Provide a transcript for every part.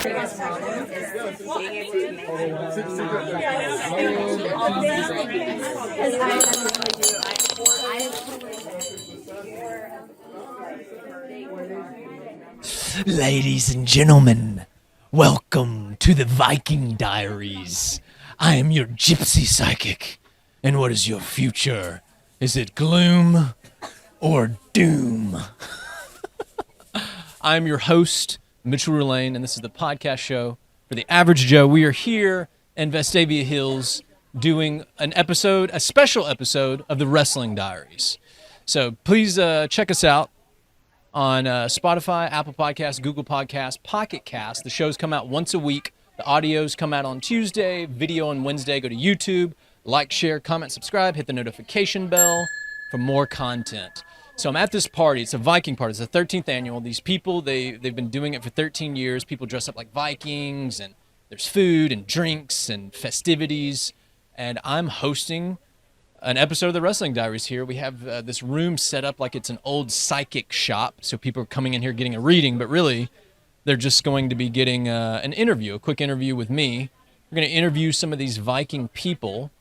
Ladies and gentlemen, welcome to the Viking Diaries. I am your gypsy psychic. And what is your future? Is it gloom or doom? I'm your host, Mitchell Rulaine, and this is the podcast show for the average Joe. We are here in Vestavia Hills doing a special episode of the Wrestling Diaries. So please check us out on Spotify, Apple Podcasts, Google Podcasts, Pocket Cast. The shows come out once a week. The audios come out on Tuesday, video on Wednesday. Go to YouTube, like, share, comment, subscribe, hit the notification bell for more content. So I'm at this party. It's a Viking party. It's the 13th annual. These people, they've been doing it for 13 years. People dress up like Vikings, and there's food and drinks and festivities. And I'm hosting an episode of the Wrestling Diaries here. We have this room set up like it's an old psychic shop. So people are coming in here getting a reading, but really they're just going to be getting an interview, a quick interview with me. We're going to interview some of these Viking people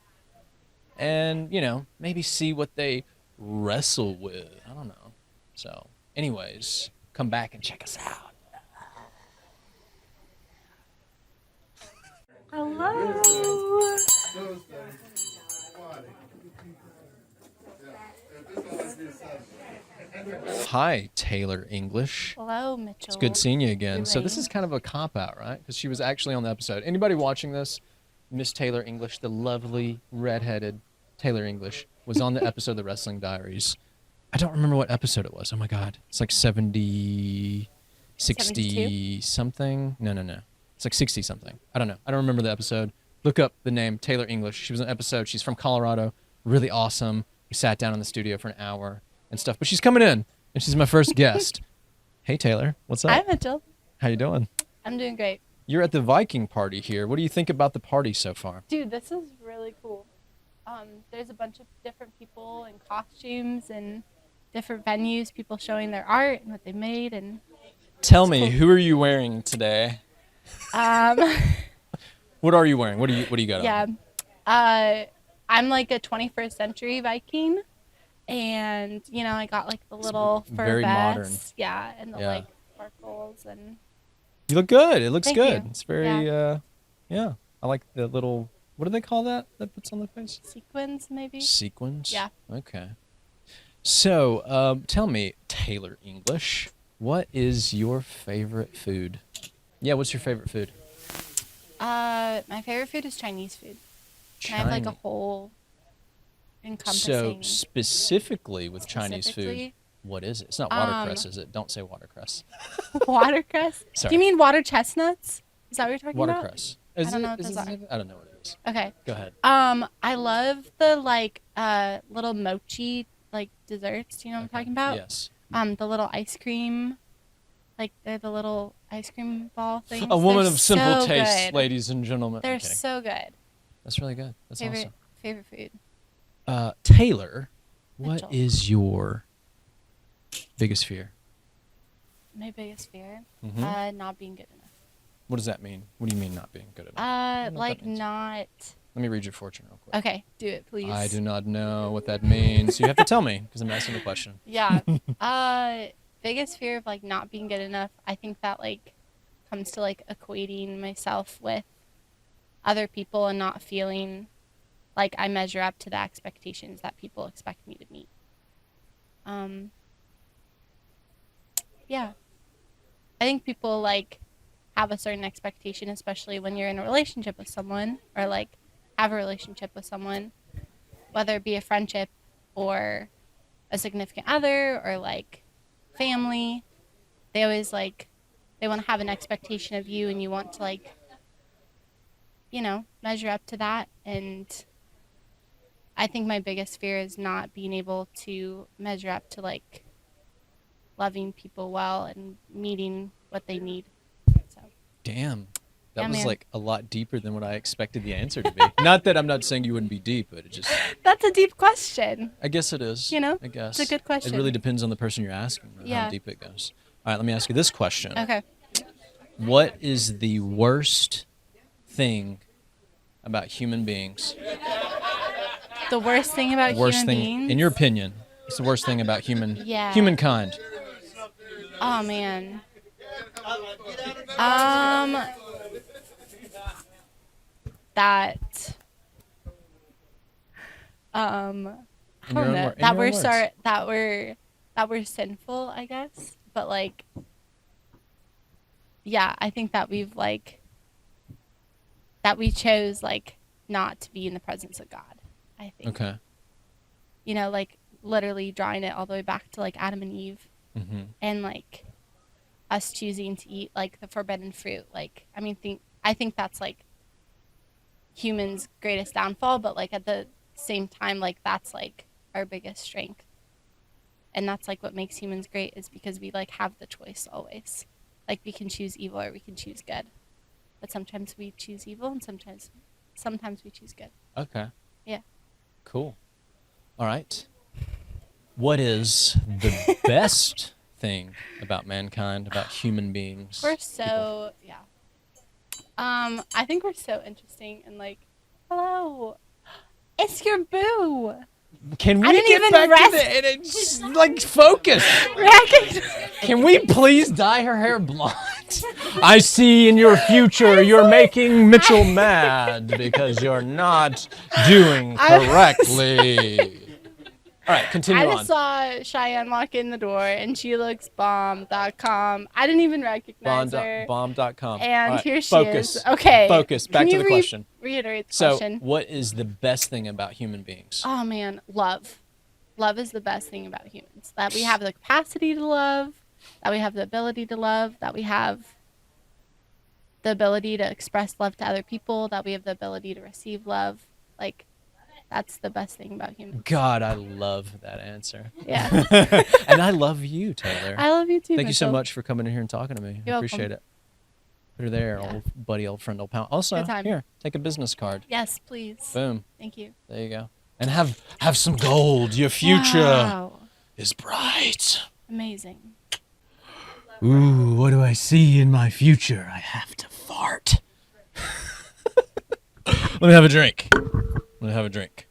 and, maybe see what they wrestle with. I don't know. So anyways, come back and check us out. Hello. Hi, Taylor English. Hello, Mitchell. It's good seeing you again. So this is kind of a cop-out, right? Because she was actually on the episode. Anybody watching this, Miss Taylor English, the lovely, redheaded Taylor English, was on the episode of the Wrestling Diaries. I don't remember what episode it was. Oh, my God. It's like 60 something. No. It's like 60 something. I don't know. I don't remember the episode. Look up the name, Taylor English. She was on an episode. She's from Colorado. Really awesome. We sat down in the studio for an hour and stuff. But she's coming in, and she's my first guest. Hey, Taylor. What's up? Hi, Mitchell. How you doing? I'm doing great. You're at the Viking party here. What do you think about the party so far? Dude, this is really cool. There's a bunch of different people in costumes and different venues, people showing their art and what they made. And tell me, cool. Who are you wearing today? What are you wearing? What do you got on? Yeah. I'm like a 21st century Viking. And, I got like the little fur very vest. Modern. Yeah, and the like sparkles and. You look good. It looks Thank good. You. It's very, I like the little, what do they call that puts on the face? Sequins, maybe? Sequins? Yeah. Okay. So, tell me, Taylor English, what is your favorite food? Yeah, what's your favorite food? My favorite food is Chinese food. I have like a whole encompassing. So specifically with Chinese food, what is it? It's not watercress, is it? Don't say watercress. Watercress? Sorry. Do you mean water chestnuts? Is that what you're talking watercress. about? I don't know what those are. I don't know what it is. Okay. Go ahead. I love the little mochi desserts. Do you know what I'm talking about? Yes. The little ice cream. They're the little ice cream ball things. A woman of simple so taste, good. ladies and gentlemen. They're so good. That's really good. That's awesome. Favorite food. Taylor, what Mitchell. is your biggest fear? My biggest fear? Mm-hmm. Not being good enough. What does that mean? What do you mean not being good enough? Not. Let me read your fortune real quick. Okay, do it, please. I do not know what that means. You have to tell me because I'm asking a question. Yeah. Biggest fear of not being good enough. I think that comes to equating myself with other people and not feeling like I measure up to the expectations that people expect me to meet. Yeah. I think people have a certain expectation, especially when you're in a relationship with someone or have a relationship with someone, whether it be a friendship or a significant other or family. They always they want to have an expectation of you, and you want to measure up to that. And I think my biggest fear is not being able to measure up to loving people well and meeting what they need. So. Damn. That was man. A lot deeper than what I expected the answer to be. Not that I'm not saying you wouldn't be deep, but it just... That's a deep question. I guess it is. I guess. It's a good question. It really depends on the person you're asking, how deep it goes. All right, let me ask you this question. Okay. What is the worst thing about human beings? The worst thing about Worst human thing, beings? in your opinion, what's the worst thing about humankind? Oh, man. That... I In your don't own know. wor- in your own words. That we're sinful, I guess. But like, yeah, I think that that we chose like not to be in the presence of God. I think. Okay. You know, like literally drawing it all the way back to like Adam and Eve, and like us choosing to eat like the forbidden fruit. Like, I think that's like humans' greatest downfall, but like at the same time, like that's like our biggest strength. And that's like what makes humans great, is because we like have the choice always. Like we can choose evil or we can choose good. But sometimes we choose evil and sometimes we choose good. Okay. Yeah. Cool. All right. What is the best thing about mankind, about human beings? We're so I think we're so interesting and like, hello. It's your boo. Can we I didn't get even back rest- to the it's like focus? Can we please dye her hair blonde? I see in your future you're making Mitchell mad because you're not doing correctly. All right, continue I on. just saw Cheyenne walk in the door and she looks bomb.com. I didn't even recognize her. Bomb.com. And All right, here she focus. is. Okay. Focus. Back to the question. Reiterate the So, question. what is the best thing about human beings? Oh man, love. Love is the best thing about humans. That we have the capacity to love, that we have the ability to love, that we have the ability to express love to other people, that we have the ability to receive love. Like, that's the best thing about humans. God, I love that answer. Yeah. And I love you, Taylor. I love you too. Thank you so Mitchell. much for coming in here and talking to me. I You're appreciate welcome. it. Put her there, Yeah. old buddy, old friend, old pal. Also, Good time. here, take a business card. Yes, please. Boom. Thank you. There you go. And have some gold. Your future Wow. is bright. Amazing. Ooh, what do I see in my future? I have to fart. Let me have a drink.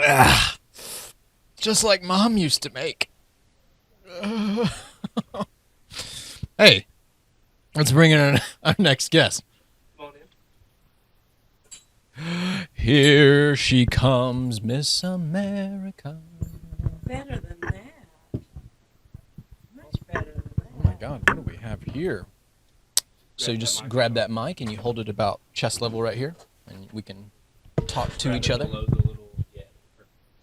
Ah, just like Mom used to make. Hey, let's bring in our next guest. Here she comes, Miss America. Better than that. Much better than that. Oh my God, what do we have here? So you just grab that mic and you hold it about chest level right here, and we can talk to each other.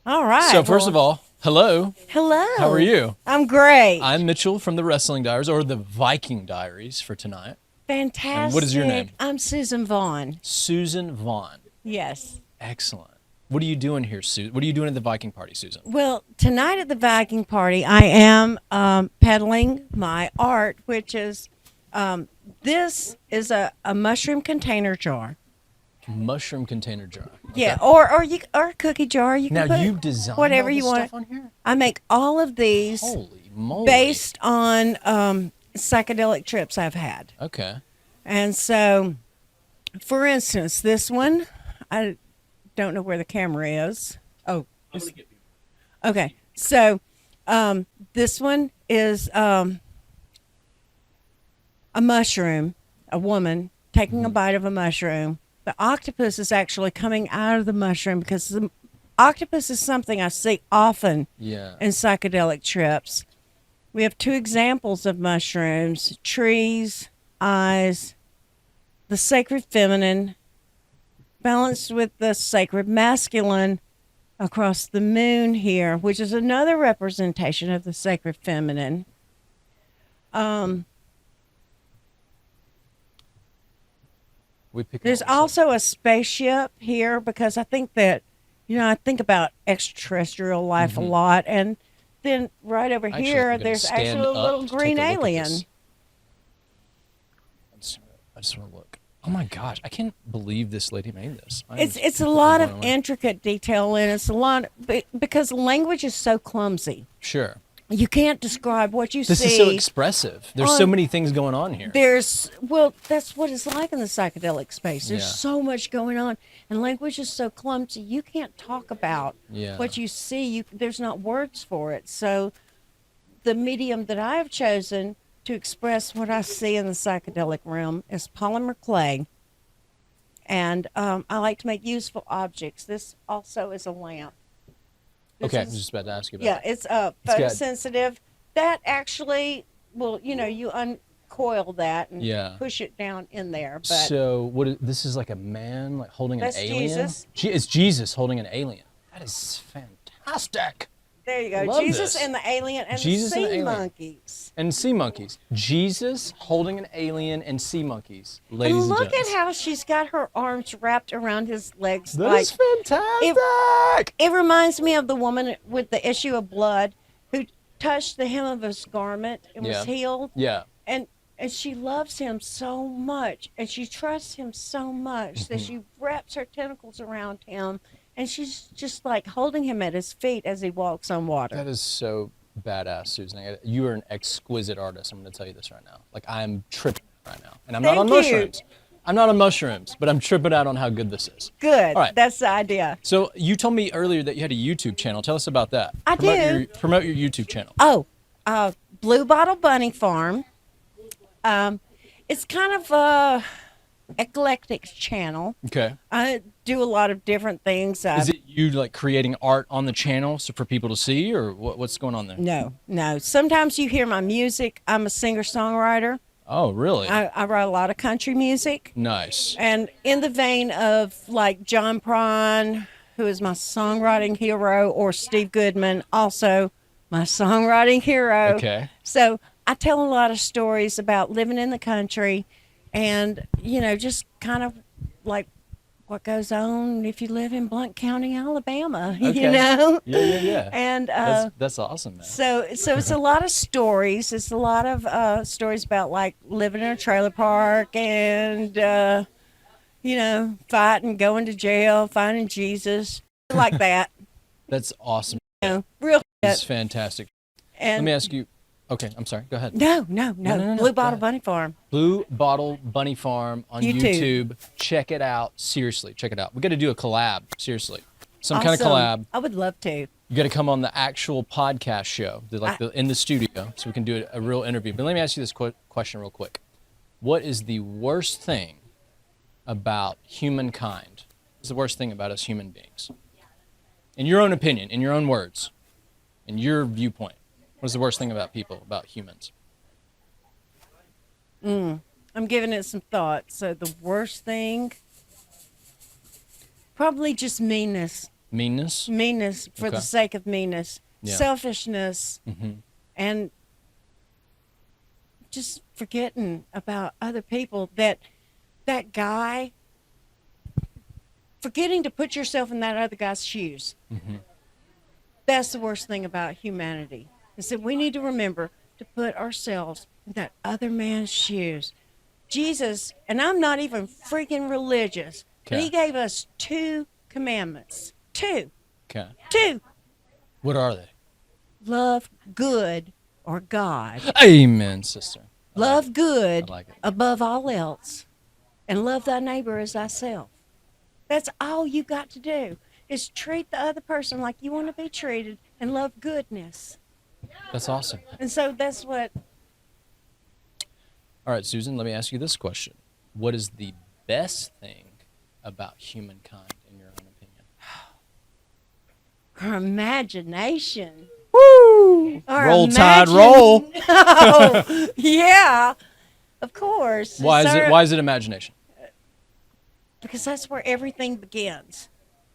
All right. So first of all, hello. hello. How are you? I'm great. I'm Mitchell from the Wrestling Diaries, or the Viking Diaries for tonight. Fantastic. And what is your name? I'm Susan Vaughn. Susan Vaughn. Yes. Excellent. What are you doing here, Susan? What are you doing at the Viking party, Susan? Well, tonight at the Viking party, I am peddling my art, which is this is a mushroom container jar. Mushroom container jar. Okay. Yeah, or a cookie jar. You can Now put you design whatever all this you want. stuff on here? I make all of these Holy moly. based on psychedelic trips I've had. Okay. And so, for instance, this one, I don't know where the camera is. Oh, okay. So, this one is a mushroom, a woman taking a bite of a mushroom. The octopus is actually coming out of the mushroom because the octopus is something I see often Yeah. in psychedelic trips. We have two examples of mushrooms: trees, eyes, the sacred feminine, balanced with the sacred masculine across the moon here, which is another representation of the sacred feminine. We pick There's all this up. also a spaceship here because I think that, I think about extraterrestrial life a lot. And then right over Actually, here, I'm gonna there's stand actually a up little to take green a look at alien. this. I just want to look. Oh my gosh, I can't believe this lady made this. I am It's a completely lot blown of away. intricate detail, and it's a lot because language is so clumsy. Sure. You can't describe what you This see. is so expressive. There's so many things going on here. Well, that's what it's like in the psychedelic space. There's Yeah. so much going on, and language is so clumsy. You can't talk about Yeah. what you see. There's not words for it. So, the medium that I have chosen to express what I see in the psychedelic realm is polymer clay, and I like to make useful objects. This also is a lamp. This Okay, I is- was just about to ask you about Yeah, that. it's good. photosensitive. That actually, well, you uncoil that and Yeah. push it down in there. But So this is like a man like holding an That's alien? Jesus. It's Jesus holding an alien. That is fantastic. there you go, Love Jesus this. and the alien and Jesus the and the sea alien. monkeys. And sea monkeys. Jesus holding an alien and sea monkeys. Ladies And and look gents. at how she's got her arms wrapped around his legs. That like is fantastic. it reminds me of the woman with the issue of blood who touched the hem of his garment and Yeah. was healed. Yeah. And she loves him so much, and she trusts him so much that she wraps her tentacles around him, and she's just like holding him at his feet as he walks on water. That is so badass, Susan. You are an exquisite artist. I'm going to tell you this right now. Like, I'm tripping right now. And I'm not on Thank you. mushrooms. I'm not on mushrooms, but I'm tripping out on how good this is. Good. All right. That's the idea. So you told me earlier that you had a YouTube channel. Tell us about that. I do. Promote your YouTube channel. Oh, Blue Bottle Bunny Farm. It's kind of a eclectic channel. Okay. I do a lot of different things. Is it you like creating art on the channel so for people to see, or what's going on there? No. Sometimes you hear my music. I'm a singer-songwriter. Oh, really? I write a lot of country music. Nice. And in the vein of like John Prine, who is my songwriting hero, or Steve Goodman, also my songwriting hero. Okay. So I tell a lot of stories about living in the country and, just kind of like what goes on if you live in Blount County, Alabama, Okay. Yeah. And That's awesome, man. so it's a lot of stories. It's a lot of stories about like living in a trailer park and fighting, going to jail, finding Jesus, like that. That's awesome. Real It's shit. fantastic. And Let me ask you. Okay, I'm sorry. Go ahead. No. No. Blue Go Bottle ahead. Bunny Farm. Blue Bottle Bunny Farm on YouTube. YouTube. Check it out. Seriously, check it out. We got to do a collab. Seriously, some kind of Awesome. collab. I would love to. You got to come on the actual podcast show, in the studio, so we can do a real interview. But let me ask you this question real quick. What is the worst thing about humankind? What's the worst thing about us human beings? In your own opinion, in your own words, in your viewpoint, what is the worst thing about people, about humans? I'm giving it some thought. So the worst thing, probably just meanness. Meanness? Meanness for Okay. the sake of meanness. Yeah. Selfishness. Mm-hmm. And just forgetting about other people. That guy, forgetting to put yourself in that other guy's shoes. Mm-hmm. That's the worst thing about humanity. Is that we need to remember to put ourselves in that other man's shoes. Jesus, and I'm not even freaking religious, but he Okay. gave us 2 commandments. Two. Okay. What are they? Love good or God. Amen, sister. I like Love it. good I like it. above all else. And love thy neighbor as thyself. That's all you got to do is treat the other person like you want to be treated and love goodness. That's awesome. And so that's what All right, Susan, let me ask you this question. What is the best thing about humankind, in your own opinion? our imagination. Woo! Our Roll Tide, imagine- roll. Oh, yeah, of course. Why It's is it? our- Why is it imagination? Because that's where everything begins.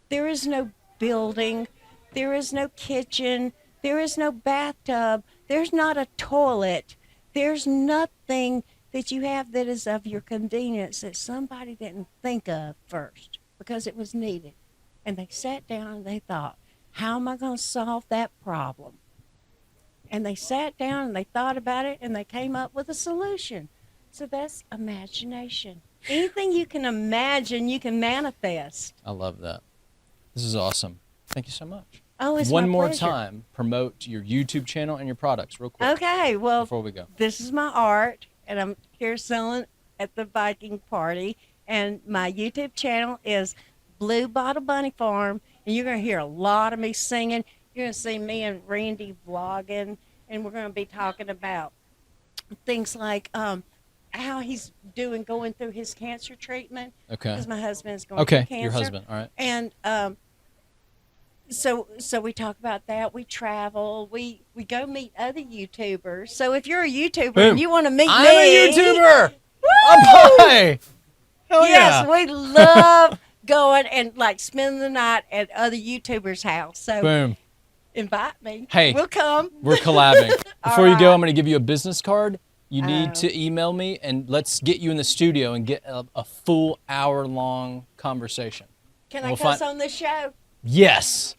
There is no building. There is no kitchen. There is no bathtub. There's not a toilet. There's nothing that you have that is of your convenience that somebody didn't think of first because it was needed. And they sat down and they thought, how am I going to solve that problem? And they sat down and they thought about it and they came up with a solution. So that's imagination. Anything you can imagine, you can manifest. I love that. This is awesome. Thank you so much. Oh, it's one my more pleasure. time, promote your YouTube channel and your products real quick Okay, well, before we go. this is my art, and I'm here selling at the Viking party. And my YouTube channel is Blue Bottle Bunny Farm, and you're going to hear a lot of me singing. You're going to see me and Randy vlogging, and we're going to be talking about things like how he's going through his cancer treatment. Okay. Because my husband is going through Okay, cancer. your husband. All right. And so we talk about that. We travel. We go meet other YouTubers. So if you're a YouTuber Boom. and you want to meet I'm me, a YouTuber. Woo! I'm high. Hell Yes, yeah. we love going and like spending the night at other YouTubers' house. So Boom. invite me. Hey. We'll come. We're collabing. Before you go, right. I'm going to give you a business card. You need Oh. to email me, and let's get you in the studio and get a full hour-long conversation. Can I We'll cuss find- on this show? Yes.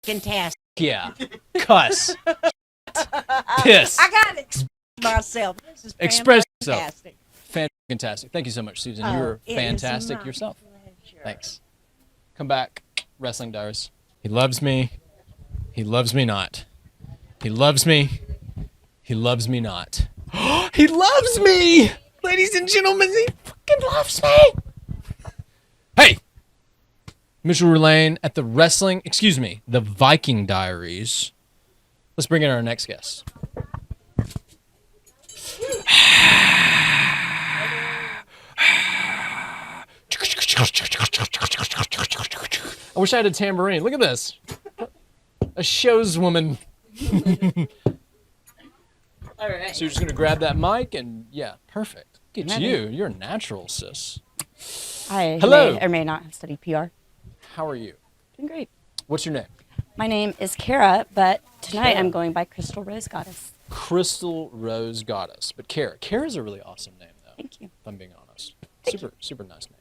Fantastic. Yeah. Cuss. Piss. I got to express myself. This is Express yourself. fantastic. Fantastic. Thank you so much, Susan. Oh, You're it is fantastic my yourself. pleasure. Thanks. Come back. Wrestling Diaries. He loves me. He loves me not. He loves me. He loves me not. He loves me! Ladies and gentlemen, he fucking loves me! Hey! Mitchell Rulaine at the the Viking Diaries. Let's bring in our next guest. I wish I had a tambourine. Look at this. A show's woman. All right. So you're just gonna grab that mic and yeah, perfect. Look at Ready. you. You're a natural, sis. I Hello. may or may not have studied PR. How are you? Doing great. What's your name? My name is Kara, but tonight Kara. I'm going by Crystal Rose Goddess. Crystal Rose Goddess. But Kara. Kara's a really awesome name though. Thank you. If I'm being honest. Super nice name.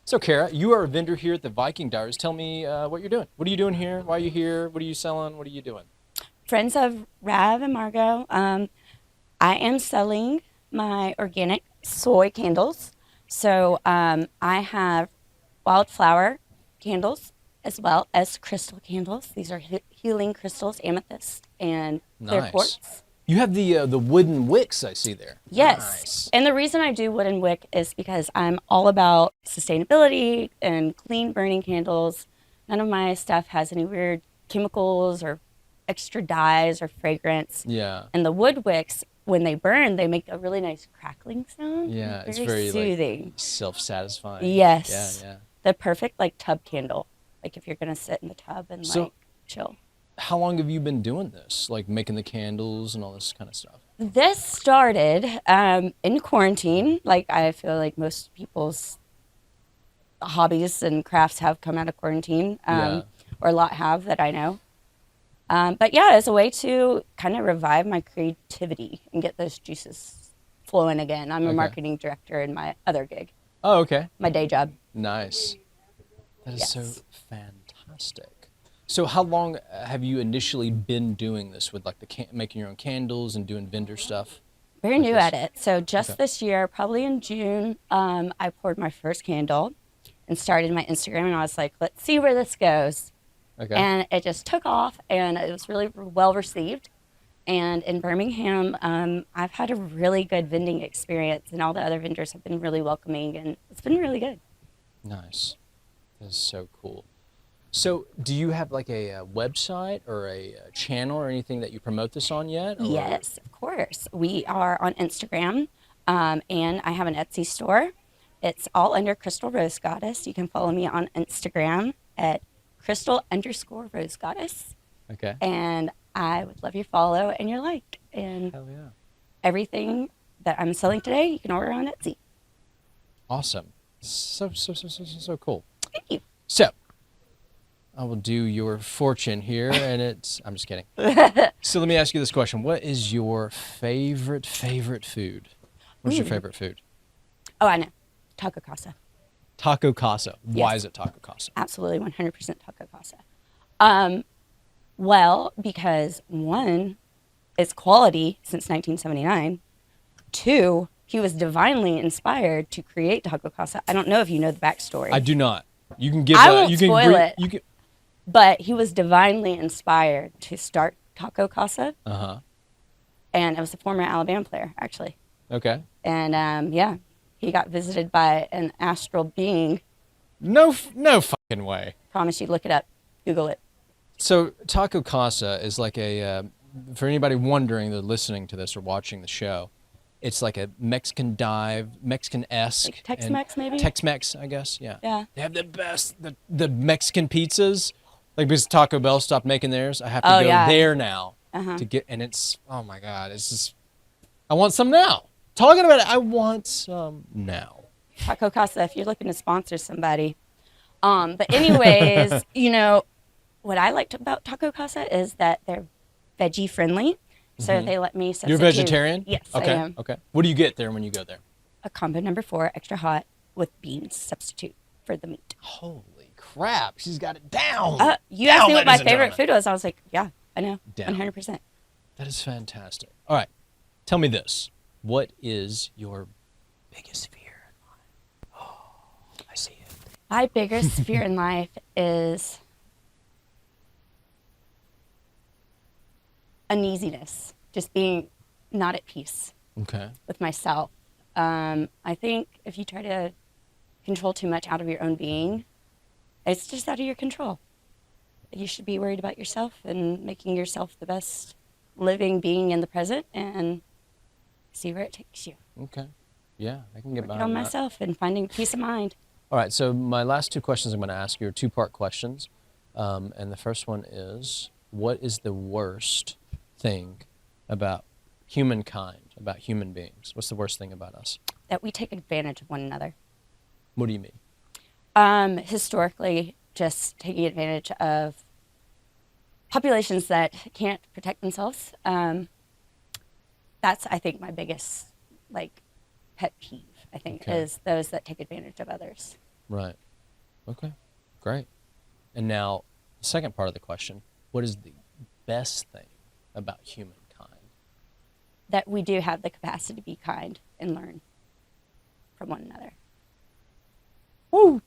So Kara, you are a vendor here at the Viking Diaries. Tell me what you're doing. What are you doing here? Why are you here? What are you selling? What are you doing? Friends of Rav and Margot, I am selling my organic soy candles. So I have wildflower candles as well as crystal candles. These are healing crystals, amethyst, and clear Nice. quartz. You have the wooden wicks I see there. Yes. Nice. And the reason I do wooden wick is because I'm all about sustainability and clean burning candles. None of my stuff has any weird chemicals or extra dyes or fragrance. Yeah. And the wood wicks, when they burn, they make a really nice crackling sound. Yeah, it's very soothing. like self-satisfying. Yes. Yeah. The perfect like tub candle. Like if you're gonna sit in the tub and So- like chill. How long have you been doing this? Like making the candles and all this kind of stuff? This started in quarantine. Like I feel like most people's hobbies and crafts have come out of quarantine, Yeah. or a lot have that I know. But yeah, as a way to kind of revive my creativity and get those juices flowing again. I'm a Okay. marketing director in my other gig, Oh, okay. my day job. Nice. That is so Yes. fantastic. So how long have you initially been doing this with like the making your own candles and doing vendor stuff? Very Like new this? at it. So just Okay. this year, probably in June, I poured my first candle and started my Instagram, and I was like, let's see where this goes. Okay. And it just took off, and it was really well received. And in Birmingham, I've had a really good vending experience, and all the other vendors have been really welcoming, and it's been really good. Nice. That is so cool. So do you have like a website or a channel or anything that you promote this on yet? Or- Yes, of course. We are on Instagram, and I have an Etsy store. It's all under Crystal Rose Goddess. You can follow me on Instagram at Crystal_Rose Goddess. Okay. And I would love your follow and your like. And Hell yeah. everything that I'm selling today, you can order on Etsy. Awesome. So cool. Thank you. So, I will do your fortune here, and I'm just kidding. So let me ask you this question. What is your favorite food? What's your Ooh. favorite food? Oh, I know. Taco Casa. Taco Casa. Why Yes. is it Taco Casa? Absolutely 100% Taco Casa. Well, because one, it's quality since 1979. Two, he was divinely inspired to create Taco Casa. I don't know if you know the backstory. I do not. You can give I a, won't you can spoil it. You can But he was divinely inspired to start Taco Casa, Uh-huh. and it was a former Alabama player, actually. Okay. And yeah, he got visited by an astral being. No fucking way. Promise you, look it up, Google it. So Taco Casa is like a, for anybody wondering that listening to this or watching the show, it's like a Mexican dive, Mexican-esque. Like Tex-Mex, maybe? Tex-Mex, I guess, yeah. Yeah. They have the best, the Mexican pizzas. Like, because Taco Bell stopped making theirs, I have to go there now to get, and it's, oh my God, it's just, I want some now. Talking about it, I want some now. Taco Casa, if you're looking to sponsor somebody. But anyways, you know, what I liked about Taco Casa is that they're veggie friendly. So they let me substitute. You're vegetarian? Yes, okay, I am. Okay. What do you get there when you go there? A combo number 4, extra hot, with beans substitute for the meat. Holy crap, she's got it down. You asked me what my favorite food was. I was like, yeah, I know, Down. 100%. That is fantastic. All right, tell me this. What is your biggest fear in life? Oh, I see it. My biggest fear in life is uneasiness, just being not at peace Okay. with myself. I think if you try to control too much out of your own being, it's just out of your control. You should be worried about yourself and making yourself the best living being in the present and see where it takes you. Okay. Yeah, I can get Working behind on that. myself and finding peace of mind. All right, so my last 2 questions I'm going to ask you are 2-part questions. And the first one is, what is the worst thing about humankind, about human beings? What's the worst thing about us? That we take advantage of one another. What do you mean? Historically, just taking advantage of populations that can't protect themselves. That's, I think, my biggest, pet peeve, I think, Okay. is those that take advantage of others. Right. Okay, great. And now, the second part of the question, what is the best thing about humankind? That we do have the capacity to be kind and learn from one another. Woo!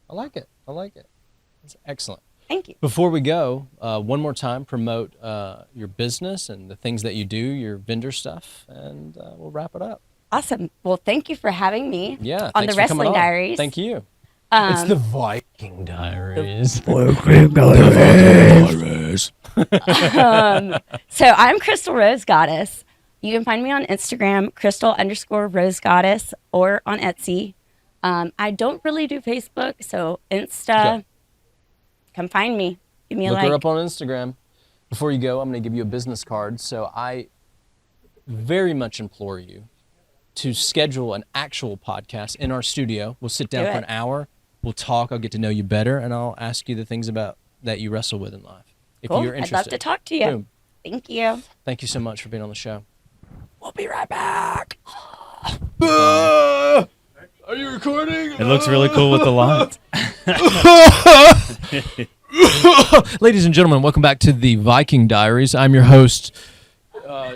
I like it. I like it. That's excellent. Thank you. Before we go, one more time, promote your business and the things that you do, your vendor stuff, and we'll wrap it up. Awesome. Well, thank you for having me Yeah, on thanks the for coming Wrestling on. Diaries. Thank you. It's the Viking Diaries. So I'm Crystal Rose Goddess. You can find me on Instagram, Crystal_Rose Goddess, or on Etsy. I don't really do Facebook, so Insta, Okay. come find me. Give me a Look like. her up on Instagram. Before you go, I'm going to give you a business card. So I very much implore you to schedule an actual podcast in our studio. We'll sit down Do for it. an hour. We'll talk. I'll get to know you better, and I'll ask you the things about that you wrestle with in life. If Cool. you're I'd interested. love to talk to you. Boom. Thank you. Thank you so much for being on the show. We'll be right back. Are you recording? It looks really cool with the lights. Ladies and gentlemen, welcome back to the Viking Diaries. I'm your host,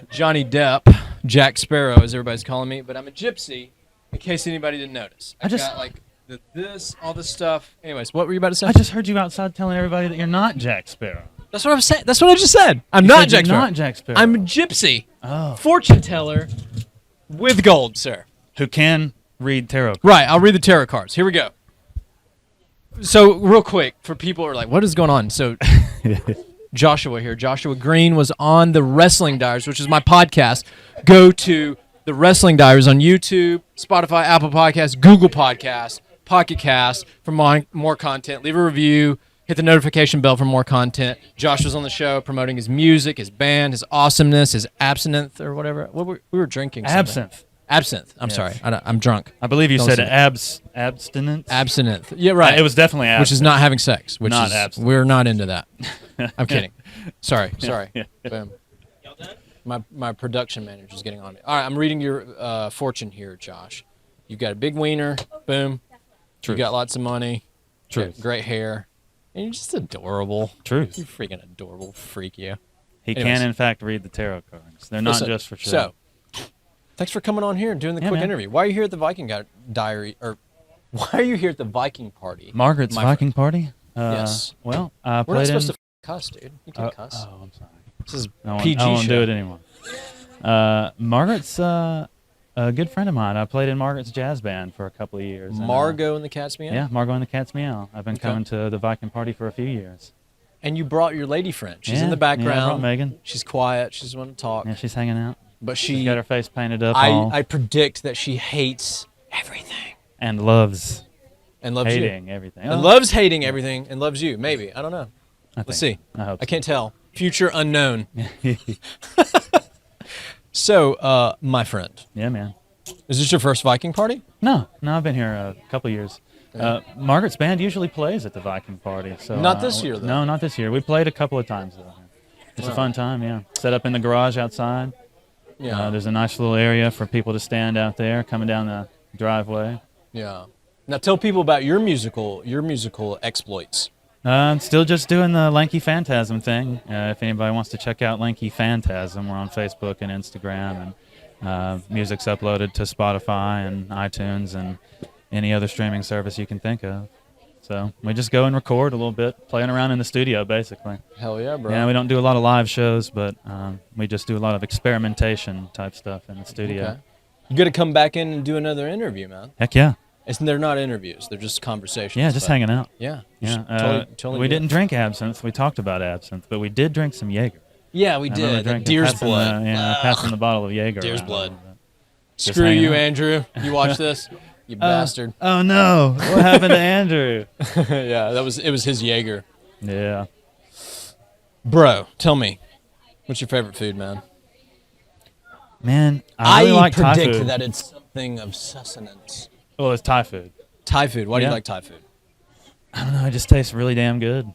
Johnny Depp, Jack Sparrow, as everybody's calling me, but I'm a gypsy, in case anybody didn't notice. I've got all this stuff. Anyways, what were you about to say? I just heard you outside telling everybody that you're not Jack Sparrow. That's what I'm saying. That's what I just said. I'm You not said Jack you're Sparrow. not Jack Sparrow. I'm a gypsy, Oh. fortune teller with gold, sir. Who can read tarot cards. Right, I'll read the tarot cards. Here we go. So, real quick, for people who are like, what is going on? So, Joshua here. Joshua Green was on the Wrestling Diaries, which is my podcast. Go to the Wrestling Diaries on YouTube, Spotify, Apple Podcasts, Google Podcasts, Pocket Cast for more content. Leave a review. Hit the notification bell for more content. Josh was on the show promoting his music, his band, his awesomeness, his absinthe or whatever. We were drinking something. Absinthe. Absinthe. I'm Yes. sorry. I'm drunk. I believe you Don't said listen. abstinence. Abstinence. Yeah, right. It was definitely abstinence. Which is not having sex. Which Not is abstinence. we're not into that. I'm kidding. Sorry. Yeah. Boom. My production manager's getting on me. All right, I'm reading your fortune here, Josh. You've got a big wiener. Boom. Truth. You got lots of money. Truth. You got great hair. And you're just adorable. Truth. You're freaking adorable freak, you. He Anyways. can, in fact, read the tarot cards. They're not Listen, just for show. So, thanks for coming on here and doing the Yeah, quick man. interview. Why are you here at the Viking Diary? Or why are you here at the Viking party? Margaret's my Viking party? Yes. Well, I We're not played supposed in. to cuss, dude. You can cuss. Oh, I'm sorry. This is I won't, PG I won't show. do it anymore. Margaret's a good friend of mine. I played in Margaret's jazz band for a couple of years. and, Margot and the Cat's Meow? yeah, Margot and the Cat's Meow. I've been Okay. coming to the Viking party for a few years. And you brought your lady friend. She's Yeah, in the yeah, I background. brought Megan. She's quiet. She doesn't want to talk. Yeah, she's hanging out. But She's got her face painted up I predict that she hates everything and loves and loves hating you. everything. And loves hating everything and loves you. Maybe. I don't know. I Let's think. see. I hope I can't tell. Future unknown. So, my friend, Yeah, man. is this your first Viking party? No, I've been here a couple years. Margaret's band usually plays at the Viking party. So Not this year, though. No, not this year. We played a couple of times though. It's a fun time, yeah. Set up in the garage outside. Yeah. There's a nice little area for people to stand out there coming down the driveway. Yeah. Now tell people about your musical exploits. Still just doing the Lanky Phantasm thing. If anybody wants to check out Lanky Phantasm, we're on Facebook and Instagram, and music's uploaded to Spotify and iTunes and any other streaming service you can think of. So we just go and record a little bit, playing around in the studio, basically. Hell yeah, bro. Yeah, we don't do a lot of live shows, but we just do a lot of experimentation type stuff in the studio. Okay. You got to come back in and do another interview, man. Heck yeah. They're not interviews. They're just conversations. Yeah, just but- hanging out. Yeah. Yeah. Totally we do it. didn't drink absinthe. We talked about absinthe, but we did drink some Jaeger. Yeah, we I remember did. drinking- Deer's passing blood. passing the bottle of Jaeger. Deer's around. blood. Just Screw hanging you, out. Andrew. You watch this? You bastard. Oh no! What happened to Andrew? Yeah, it was his Jaeger. Yeah. Bro, tell me, what's your favorite food, man? Man, I really like Thai predict food. that it's something of sustenance. Well, it's Thai food. Thai food. Why do you Yeah. like Thai food? I don't know. It just tastes really damn good.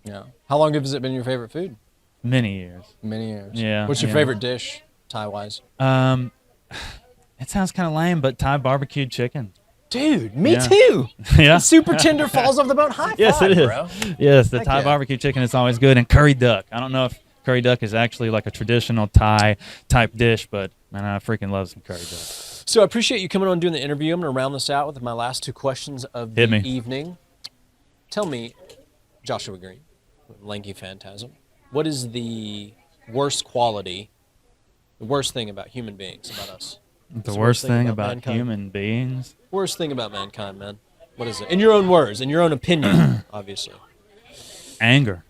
Yeah. How long has it been your favorite food? Many years. Many years. Yeah, What's your yeah. favorite dish, Thai-wise? It sounds kind of lame, but Thai barbecued chicken. Dude, me Yeah. too. Yeah. Super tender falls off the bone. High Yes, five, it is. bro. Yes, the Heck Thai yeah. barbecue chicken is always good, and curry duck. I don't know if curry duck is actually like a traditional Thai type dish, but man, I freaking love some curry duck. So I appreciate you coming on and doing the interview. I'm going to round this out with my last two questions of the Hit me. evening. Tell me, Joshua Green, Lanky Phantasm, what is the worst quality, the worst thing about human beings, about us? The worst thing about mankind? human beings? Worst thing about mankind, man. What is it? In your own words, in your own opinion, obviously. Anger.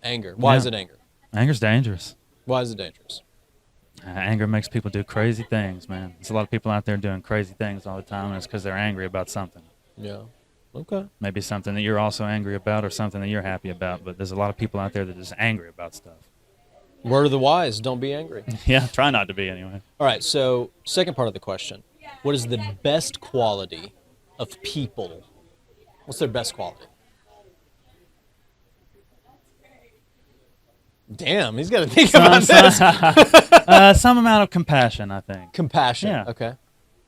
Anger. Why Yeah. is it anger? Anger's dangerous. Why is it dangerous? Anger makes people do crazy things, man. There's a lot of people out there doing crazy things all the time, and it's because they're angry about something. Yeah. Okay. Maybe something that you're also angry about or something that you're happy about, but there's a lot of people out there that are just angry about stuff. Word of the wise, don't be angry. Yeah, try not to be anyway. All right, so second part of the question. What is the best quality of people? What's their best quality? Damn, he's got to think about this. Some amount of compassion, I think. Compassion. Yeah. Okay.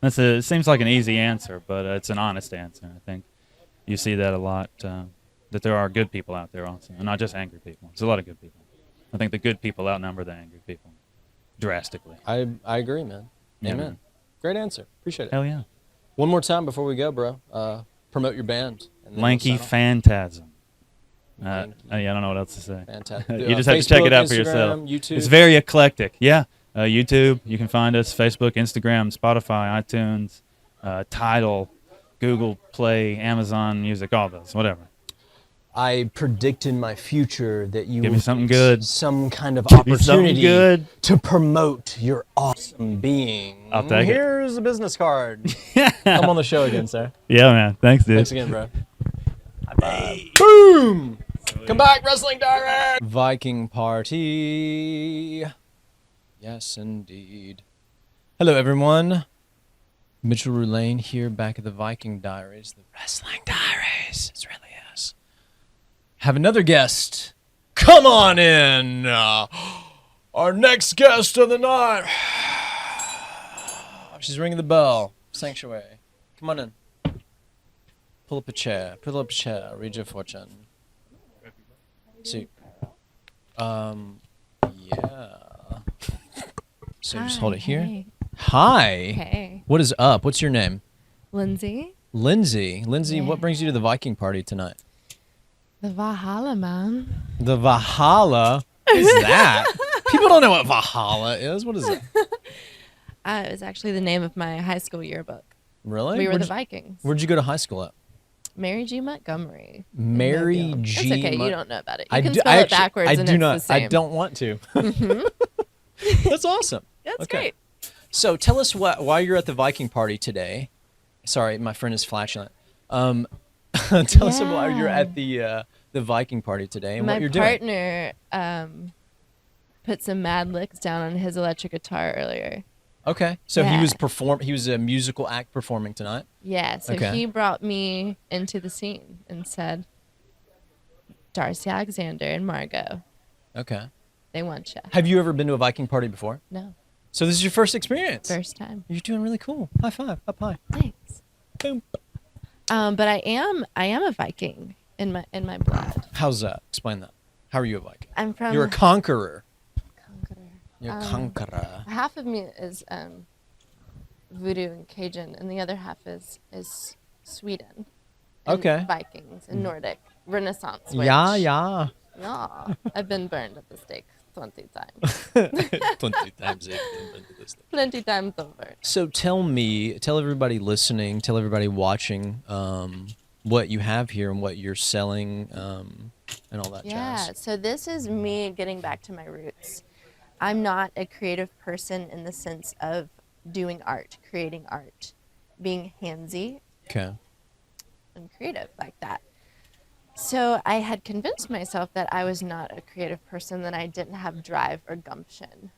It seems like an easy answer, but it's an honest answer. I think you see that a lot, that there are good people out there also, and not just angry people. There's a lot of good people. I think the good people outnumber the angry people drastically. I agree, man. Yeah, Amen. man. Great answer. Appreciate it. Hell yeah. One more time before we go, bro. Promote your band. and then we'll Lanky sign off. Phantasm. Lanky. Yeah, I don't know what else to say. Fantastic. You just have to check it out for Facebook, yourself. Instagram, YouTube. It's very eclectic. Yeah. YouTube, you can find us. Facebook, Instagram, Spotify, iTunes, Tidal, Google Play, Amazon Music, all those, whatever. I predict in my future that you Give me will something get good. some kind of me something opportunity good. to promote your awesome being. I'll take it. Here's a business card. Come on the show again, sir. Yeah, man. Thanks, dude. Thanks again, bro. Boom! Come back, Wrestling Diary! Viking party. Yes, indeed. Hello, everyone. Mitchell Roulane here, back at the Viking Diaries, the Wrestling Diaries. It really is. Have another guest. Come on in. Our next guest of the night. She's ringing the bell. Sanctuary. Come on in. Pull up a chair. Pull up a chair. Read your fortune. See. Yeah. So just hold it here. Hey. Hi. Hey. What is up? What's your name? Lindsay. Lindsay. Lindsay, Yeah. what brings you to the Viking party tonight? The Valhalla, man. The Valhalla? What is that? People don't know what Valhalla is. What is that? It was actually the name of my high school yearbook. Really? We were Where'd the you- Vikings. Where'd you go to high school at? Mary G. Montgomery. in Mary Mobile. G. It's okay. Mon- You don't know about it. You I can do- spell I it actually- backwards I and do it's not. the same. I don't want to. That's awesome. That's Okay. great. So tell us why you're at the Viking party today. Sorry, my friend is flatulent. Tell us why you're at the Viking party today and My what you're doing. partner put some mad licks down on his electric guitar earlier. Okay, so he Yeah. was He was a musical act performing tonight. Yeah, so Okay. he brought me into the scene and said, Darcy Alexander and Margot, Okay. they want you. Have you ever been to a Viking party before? No, So this is your first experience. first time. You're doing really cool. High five. Up high. Thanks. Boom. But I am a Viking in my blood. How's that? Explain that. How are you a Viking? I'm from You're a conqueror. Conqueror. You're a conqueror. Half of me is voodoo and Cajun, and the other half is Sweden. And Okay. Vikings and Nordic Renaissance. Yeah, witch. yeah. Yeah. I've been burned at the stake 20 times. 20 times it. Plenty times over. So tell everybody listening, tell everybody watching what you have here and what you're selling and all that Yeah, jazz. so this is me getting back to my roots. I'm not a creative person in the sense of doing art, creating art, being handsy Okay. and creative like that. So I had convinced myself that I was not a creative person, that I didn't have drive or gumption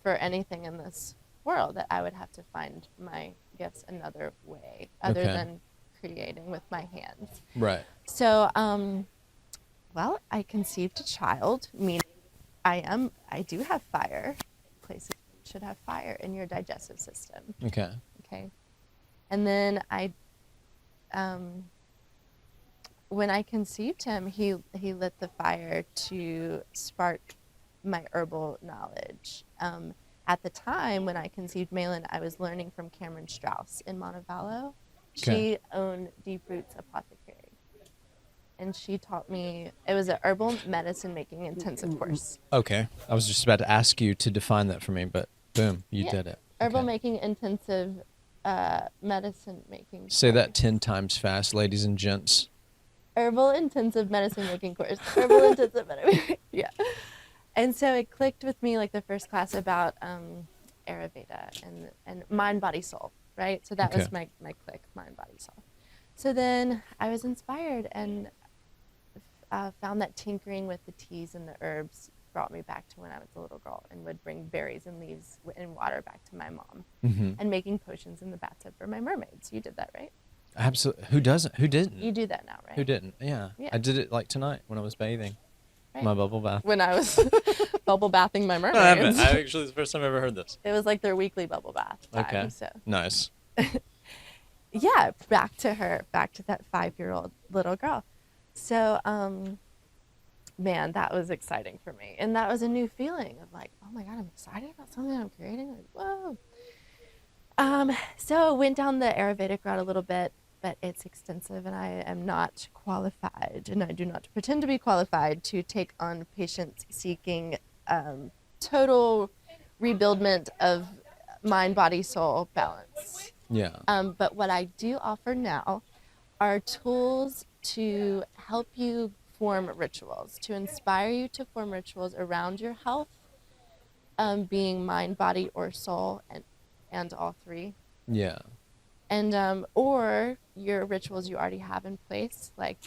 for anything in this world, that I would have to find my gifts another way other Okay. than creating with my hands. Right. So, well, I conceived a child, meaning I do have fire. Places should have fire in your digestive system. Okay. Okay. And then when I conceived him, he lit the fire to spark my herbal knowledge. At the time when I conceived Malin, I was learning from Cameron Strauss in Montevallo. Okay. She owned Deep Roots Apothecary. And she taught me, it was an herbal medicine making intensive course. Okay. I was just about to ask you to define that for me, but boom, you Yeah. did it. Herbal Okay. making intensive medicine making. Say that course. 10 times fast, ladies and gents. Herbal intensive medicine making course. Herbal intensive medicine. Yeah. And so it clicked with me like the first class about Ayurveda and mind, body, soul, right? So that was Okay. my click, mind, body, soul. So then I was inspired and found that tinkering with the teas and the herbs brought me back to when I was a little girl and would bring berries and leaves and water back to my mom Mm-hmm. and making potions in the bathtub for my mermaids. You did that, right? Absolutely. Who doesn't? Who didn't? You do that now, right? Who didn't? Yeah. Yeah. I did it like tonight when I was bathing. Right. My bubble bath. When I was bubble bathing my I haven't. mermaids. Actually, it's the first time I've ever heard this. It was like their weekly bubble bath time. Okay. So Nice. yeah, back to that 5-year-old little girl. So man, that was exciting for me. And that was a new feeling of like, oh my God, I'm excited about something I'm creating. Like, whoa. So went down the Ayurvedic route a little bit, but it's extensive and I am not qualified, and I do not pretend to be qualified to take on patients seeking total rebuildment of mind, body, soul balance. Yeah. But what I do offer now are tools to help you form rituals, to inspire you to form rituals around your health, being mind, body, or soul, and all three. Yeah. And or your rituals you already have in place, like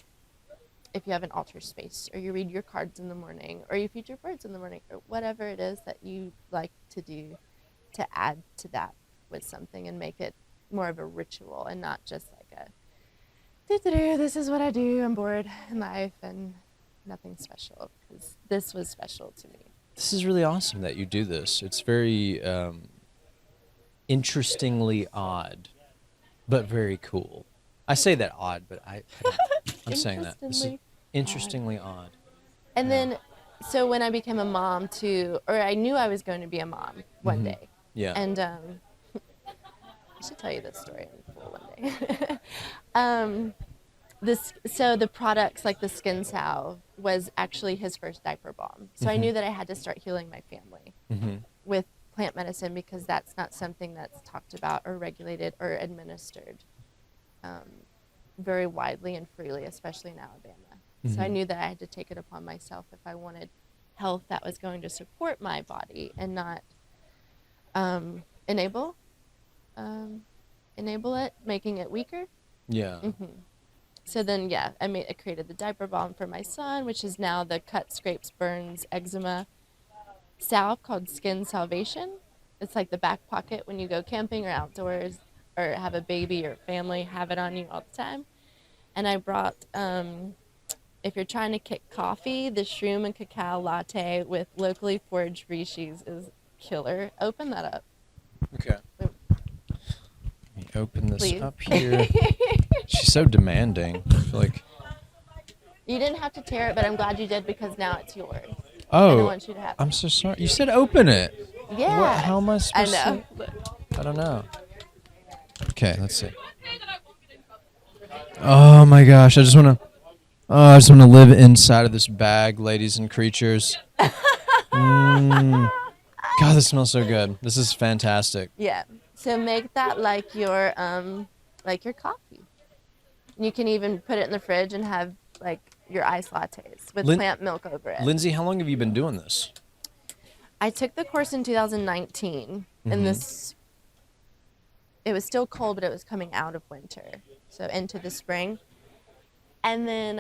if you have an altar space, or you read your cards in the morning, or you feed your birds in the morning, or whatever it is that you like to do, to add to that with something and make it more of a ritual and not just like a this is what I do, I'm bored in life and nothing special, because this was special to me. This is really awesome that you do this. It's very interestingly odd, but very cool. I say that odd, but I'm saying that. This is interestingly odd. And then, so when I became a mom too, or I knew I was going to be a mom one day. Yeah. And I should tell you this story in full one day. So the products like the skin salve was actually his first diaper balm. So I knew that I had to start healing my family with plant medicine because that's not something that's talked about or regulated or administered very widely and freely, especially in Alabama. So I knew that I had to take it upon myself if I wanted health that was going to support my body and not enable it, making it weaker. Yeah. So then, yeah, I created the diaper balm for my son, which is now the cut, scrapes, burns, eczema salve called Skin Salvation. It's like the back pocket when you go camping or outdoors or have a baby or family, have it on you all the time. And I brought, if you're trying to kick coffee, the shroom and cacao latte with locally foraged reishi is killer. Open that up. Okay. Let me open this Please. up here. She's so demanding. I feel like. You didn't have to tear it, but I'm glad you did because now it's yours. Oh, I don't want you to have I'm so sorry. You said open it. Yeah. What, how am I supposed know. to? I don't know. Okay, let's see. Oh my gosh, I just want to live inside of this bag, ladies and creatures. God, this smells so good. This is fantastic. Yeah. So make that like your coffee. You can even put it in the fridge and have like your iced lattes with plant milk over it. Lindsay, how long have you been doing this? I took the course in 2019, and it was still cold, but it was coming out of winter, so into the spring. And then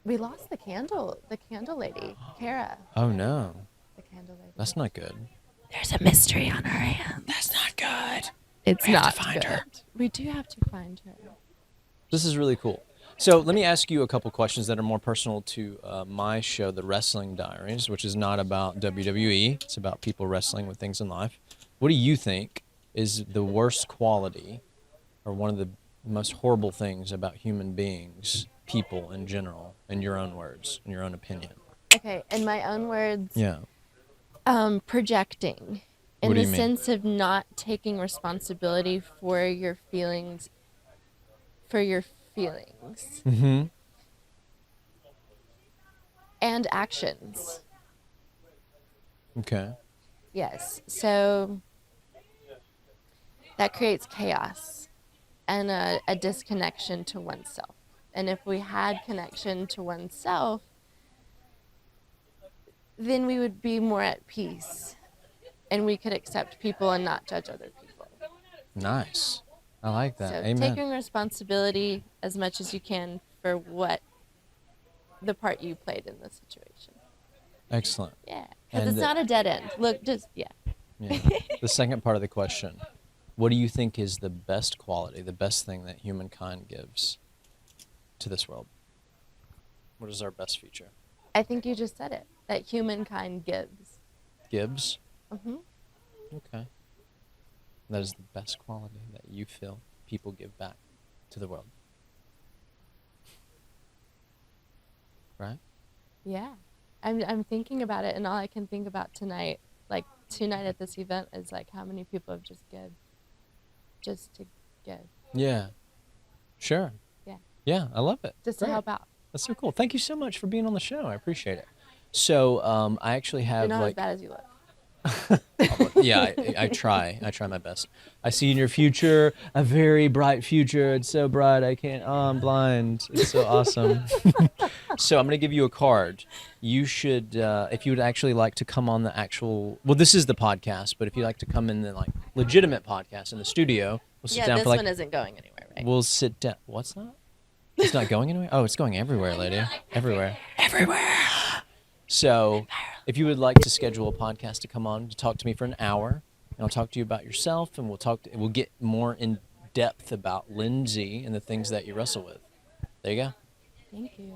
we lost the candle lady, Kara. Oh no, The candle lady. that's not good. There's a mystery on her hands. That's not good. It's We have not to find good. her. We do have to find her. This is really cool. So let me ask you a couple questions that are more personal to my show, The Wrestling Diaries, which is not about WWE. It's about people wrestling with things in life. What do you think is the worst quality or one of the most horrible things about human beings, people in general, in your own words, in your own opinion? Okay, in my own words, Yeah. projecting. In What do the you mean? sense of not taking responsibility for your feelings. Mm-hmm. And actions. Okay. Yes. So that creates chaos and a disconnection to oneself. And if we had connection to oneself, then we would be more at peace and we could accept people and not judge other people. Nice. I like that. So Amen. taking responsibility as much as you can for what the part you played in the situation. Excellent. Yeah, because And it's not a dead end. Look, yeah. The second part of the question, what do you think is the best quality, the best thing that humankind gives to this world? What is our best feature? I think you just said it, that humankind gives. Gives? Mm-hmm. Okay. That is the best quality that you feel people give back to the world. Right? Yeah. I'm thinking about it, and all I can think about tonight, like tonight at this event, is like how many people have just give. Just to give. Yeah. Sure. Yeah. Yeah, I love it. Just Great. to help out. That's so cool. Thank you so much for being on the show. I appreciate it. So I actually have You're not like as bad as you look. yeah, I try. I try my best. I see in your future a very bright future. It's so bright. I'm blind. It's so awesome. So I'm going to give you a card. You should, if you would actually like to come on the actual, well, this is the podcast, but if you'd like to come in the like legitimate podcast in the studio, we'll sit Yeah, down this for like, one isn't going anywhere, right? we'll sit down. What's that? It's not going anywhere? Oh, it's going everywhere, lady. Everywhere. Everywhere. So if you would like to schedule a podcast to come on to talk to me for an hour, and I'll talk to you about yourself, and we'll get more in depth about Lindsay and the things that you wrestle with. There you go. Thank you.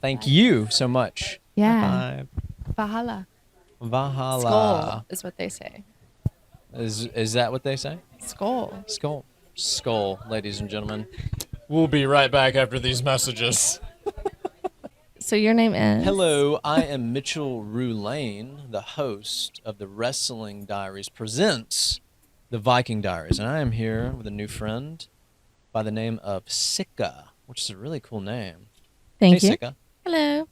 Thank you so much. Yeah. Bye. Valhalla. Valhalla. Skol is what they say. Is that what they say? Skol. Skol. Skol, ladies and gentlemen. We'll be right back after these messages. So your name is? Hello, I am Mitchell Roulane, the host of the Wrestling Diaries presents the Viking Diaries, and I am here with a new friend by the name of Sika. which is a really cool name. Thank Hey, you. Sika. Hello.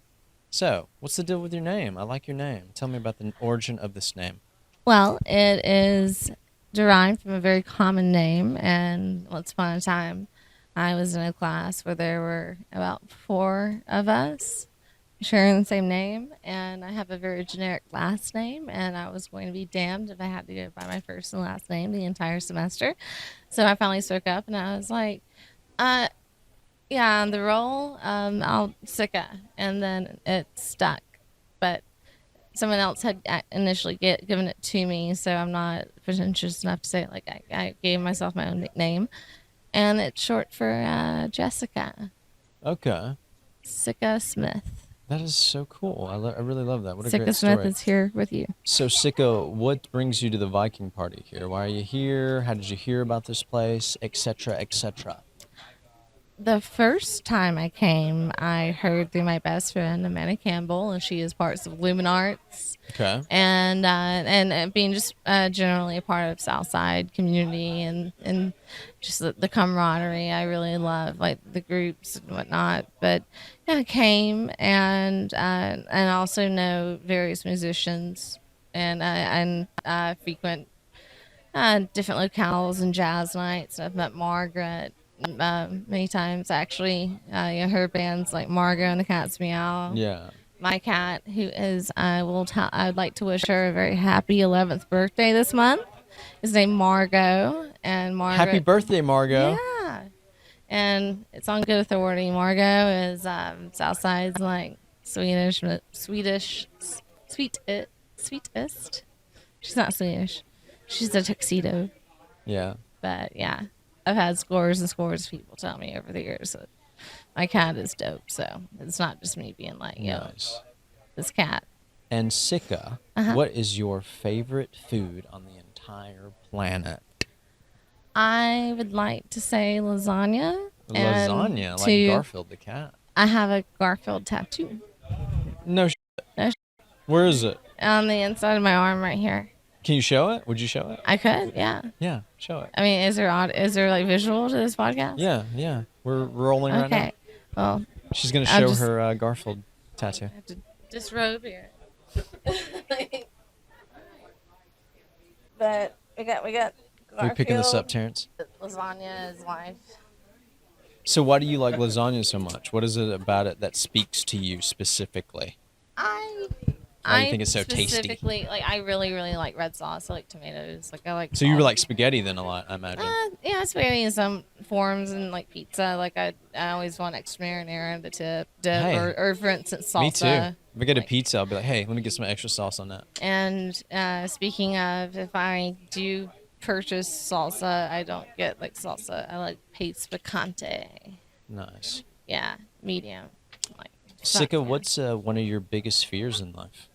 So, what's the deal with your name? I like your name. Tell me about the origin of this name. Well, it is derived from a very common name, and once upon a time, I was in a class where there were about 4 of us sharing the same name, and I have a very generic last name, and I was going to be damned if I had to go by my first and last name the entire semester. So I finally spoke up, and I was like, yeah, on the roll, I'll Sika, and then it stuck. But someone else had initially given it to me, so I'm not pretentious enough to say it. Like I gave myself my own nickname, and it's short for Jessica. Okay. Sika Smith. That is so cool. I really love that. What a Sika great Smith story. is here with you. So, Sika, what brings you to the Viking party here? Why are you here? How did you hear about this place, etc., etc.? The first time I came, I heard through my best friend Amanda Campbell, and she is parts of Lumen Arts. Okay. And being just generally a part of Southside community and just the camaraderie. I really love like the groups and whatnot. But yeah, I came and also know various musicians and frequent different locales and jazz nights. I've met Margaret many times actually. Her band's like Margot and the Cat's Meow. Yeah. My cat, who is, I would like to wish her a very happy 11th birthday this month, is named Margot. And Margaret. Happy birthday, Margot. Yeah. And it's on good authority. Margot is Southside's like sweetest. She's not Swedish. She's a tuxedo. Yeah. But yeah, I've had scores and scores of people tell me over the years that my cat is dope. So it's not just me being like, yo, Nice. this cat. And Sika, what is your favorite food on the entire planet? I would like to say lasagna. Lasagna, like Garfield the cat. I have a Garfield tattoo. No. No Where is it? on the inside of my arm right here. Can you show it? Would you show it? I could, yeah. Yeah, show it. I mean, is there like visual to this podcast? Yeah. We're rolling right now. Okay. Well, She's gonna I'll show just- her Garfield tattoo. I have to disrobe here. But we got. Are you picking this up, Garfield. Terrence? Lasagna is life. So why do you like lasagna so much? What is it about it that speaks to you specifically? Why do you think it's so tasty? Specifically, like I really like red sauce. I like tomatoes. Like I like. So you were all- like spaghetti then a lot, I imagine. Yeah, spaghetti in some forms and like pizza. Like I always want extra marinara, the dip, Hey. or for instance salsa. Me too. If I get a Like- pizza, I'll be like, hey, let me get some extra sauce on that. And speaking of, if I do purchase salsa, I don't get like salsa. I like paste picante. Nice. Yeah, medium. Like Sika, yeah. what's one of your biggest fears in life?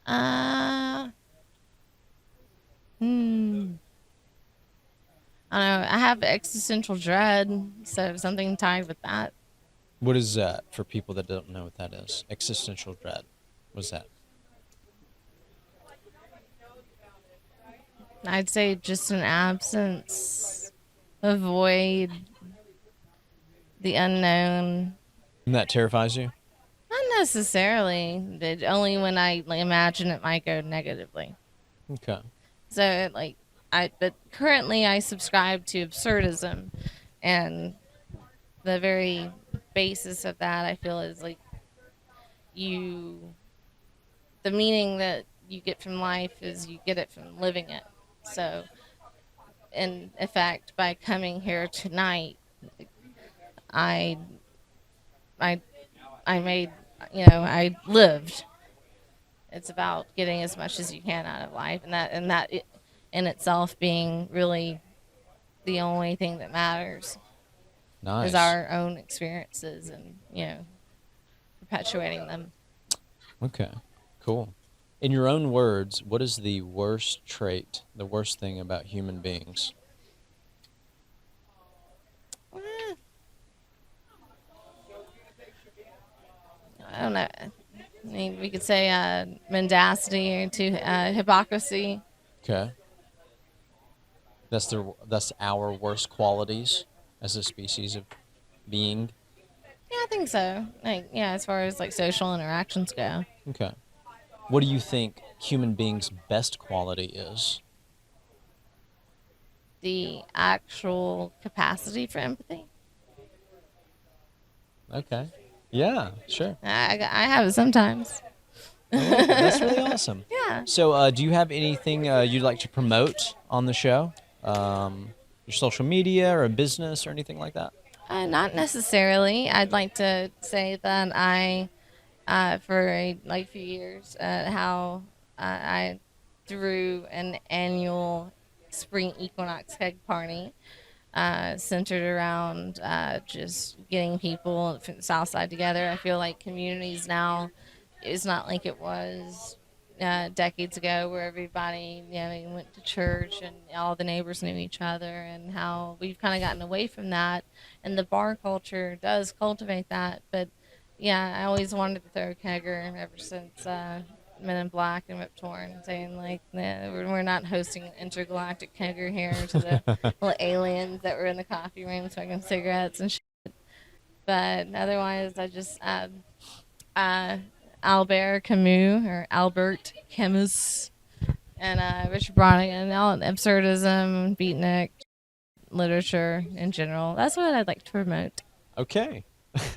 I don't know. I have existential dread, so something tied with that. What is that for people that don't know what that is? Existential dread. What's that? I'd say just an absence, a void, the unknown. And that terrifies you? Not necessarily. Only when I like, imagine it might go negatively. Okay. So but currently I subscribe to absurdism, and the very basis of that I feel is like the meaning that you get from life is you get it from living it. So in effect, by coming here tonight, I made, I lived. It's about getting as much as you can out of life, and that in itself being really the only thing that matters Nice. is our own experiences and perpetuating them. Okay. Cool. In your own words, what is the worst trait, the worst thing about human beings? I don't know. I mean, we could say mendacity or hypocrisy. Okay. That's our worst qualities as a species of being? Yeah, I think so. Like, yeah, as far as like social interactions go. Okay. What do you think human beings' best quality is? The actual capacity for empathy. Okay. Yeah, sure. I have it sometimes. I like it. That's really awesome. Yeah. So, do you have anything you'd like to promote on the show? Your social media or a business or anything like that? Not necessarily. I'd like to say that I, for like few years, how I threw an annual spring equinox keg party centered around just getting people from the South Side together. I feel like communities now is not like it was decades ago, where everybody went to church and all the neighbors knew each other, and how we've kind of gotten away from that. And the bar culture does cultivate that, but yeah, I always wanted to throw a kegger ever since Men in Black and Rip Torn, saying like, nah, we're not hosting an intergalactic kegger here to the little aliens that were in the coffee room smoking cigarettes and shit. But otherwise, I just Albert Camus or Albert Camus and Richard Bronigan, all absurdism, beatnik, literature in general. That's what I'd like to promote. Okay.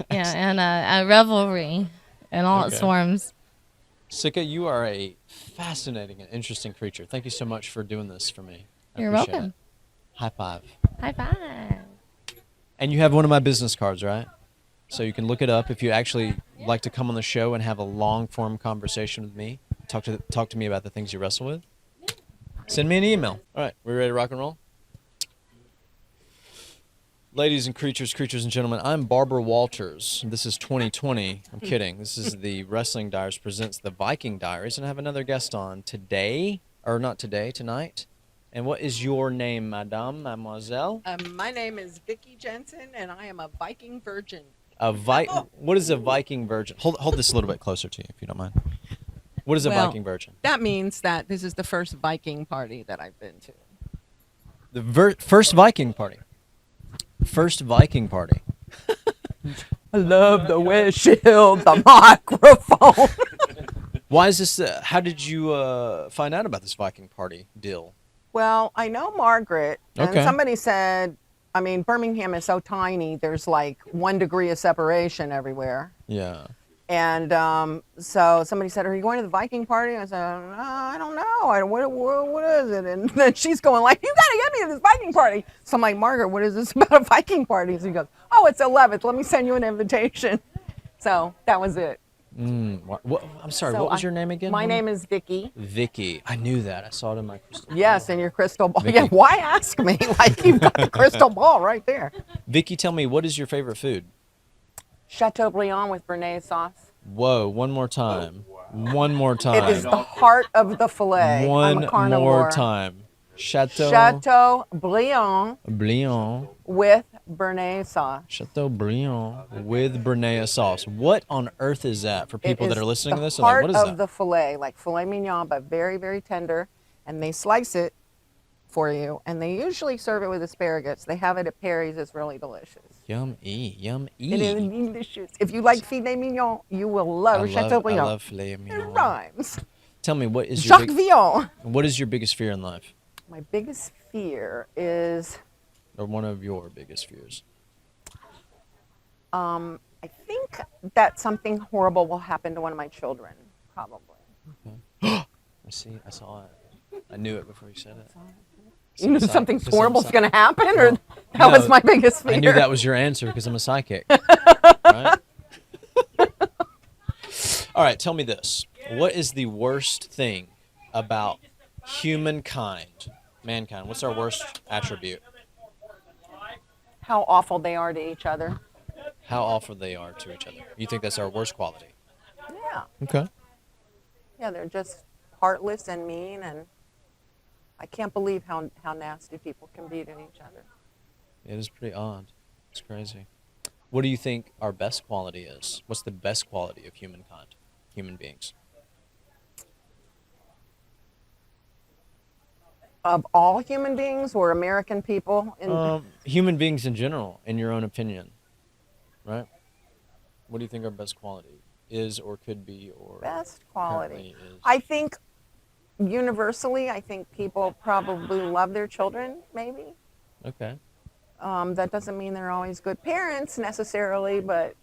Yeah, and revelry in all its Okay. forms. Sika, you are a fascinating and interesting creature. Thank you so much for doing this for me. I You're appreciate welcome. it. High five. High five. And you have one of my business cards, right? So you can look it up if you actually like to come on the show and have a long form conversation with me. Talk to me about the things you wrestle with. Send me an email. All right, we ready to rock and roll? Ladies and creatures and gentlemen, I'm Barbara Walters. This is 2020. I'm kidding. This is the Wrestling Diaries presents the Viking Diaries, and I have another guest on today, or not today, tonight. And what is your name, madame, mademoiselle? My name is Vicky Jensen, and I am a Viking virgin. What is a Viking virgin? Hold this a little bit closer to you, if you don't mind. What is a Well, Viking virgin? That means that this is the first Viking party that I've been to. The first Viking party. First Viking party. I love the way she held the microphone. Why is this? How did you find out about this Viking party deal? Well, I know Margaret, and Okay. somebody said, I mean, Birmingham is so tiny, there's like 1 degree of separation everywhere. Yeah. And so somebody said, are you going to the Viking party? And I said, I don't know. What is it? And then she's going like, you got to get me to this Viking party. So I'm like, Margaret, what is this about a Viking party? So he goes, oh, it's 11th. Let me send you an invitation. So that was it. I'm sorry. So What was your name again? My honey? name is Vicky. Vicky. I knew that. I saw it in my crystal ball. Yes, in your crystal ball. Vicky. Yeah, why ask me? Like, you've got the crystal ball right there. Vicky, tell me, what is your favorite food? Chateaubriand with Bernaise sauce. Whoa, one more time. One more time. It is the heart of the filet. I'm One a carnivore. more time. Chateaubriand Briand. with Bernaise sauce. Chateaubriand with Bernaise sauce. What on earth is that for people It that is are listening to the this? And like, heart what is of that? the filet, like filet mignon, but very, very tender. And they slice it for you, and they usually serve it with asparagus. They have it at Perry's. It's really delicious. Yum-y. It is delicious. If you like filet mignon, you will love Chateaubriand. I love filet It mignon. rhymes. Tell me, what is your Jacques Villon. what is your biggest fear in life? My biggest fear is, Or one of your biggest fears? I think that something horrible will happen to one of my children, probably. I saw it. I knew it before you said it. You knew something Because I'm horrible's psy- going to happen, or Well, that was no, my biggest fear? I knew that was your answer because I'm a psychic. Right? All right, tell me this. What is the worst thing about humankind? Mankind. What's our worst attribute? How awful they are to each other. How awful they are to each other. You think that's our worst quality? Yeah. Okay. Yeah, they're just heartless and mean, and I can't believe how nasty people can be to each other. It is pretty odd. It's crazy. What do you think our best quality is? What's the best quality of humankind, human beings? Of all human beings or American people? Human beings in general, in your own opinion. What do you think our best quality is, or could be, or Best currently quality. is? I think universally, I think people probably love their children, maybe. Okay. That doesn't mean they're always good parents necessarily, but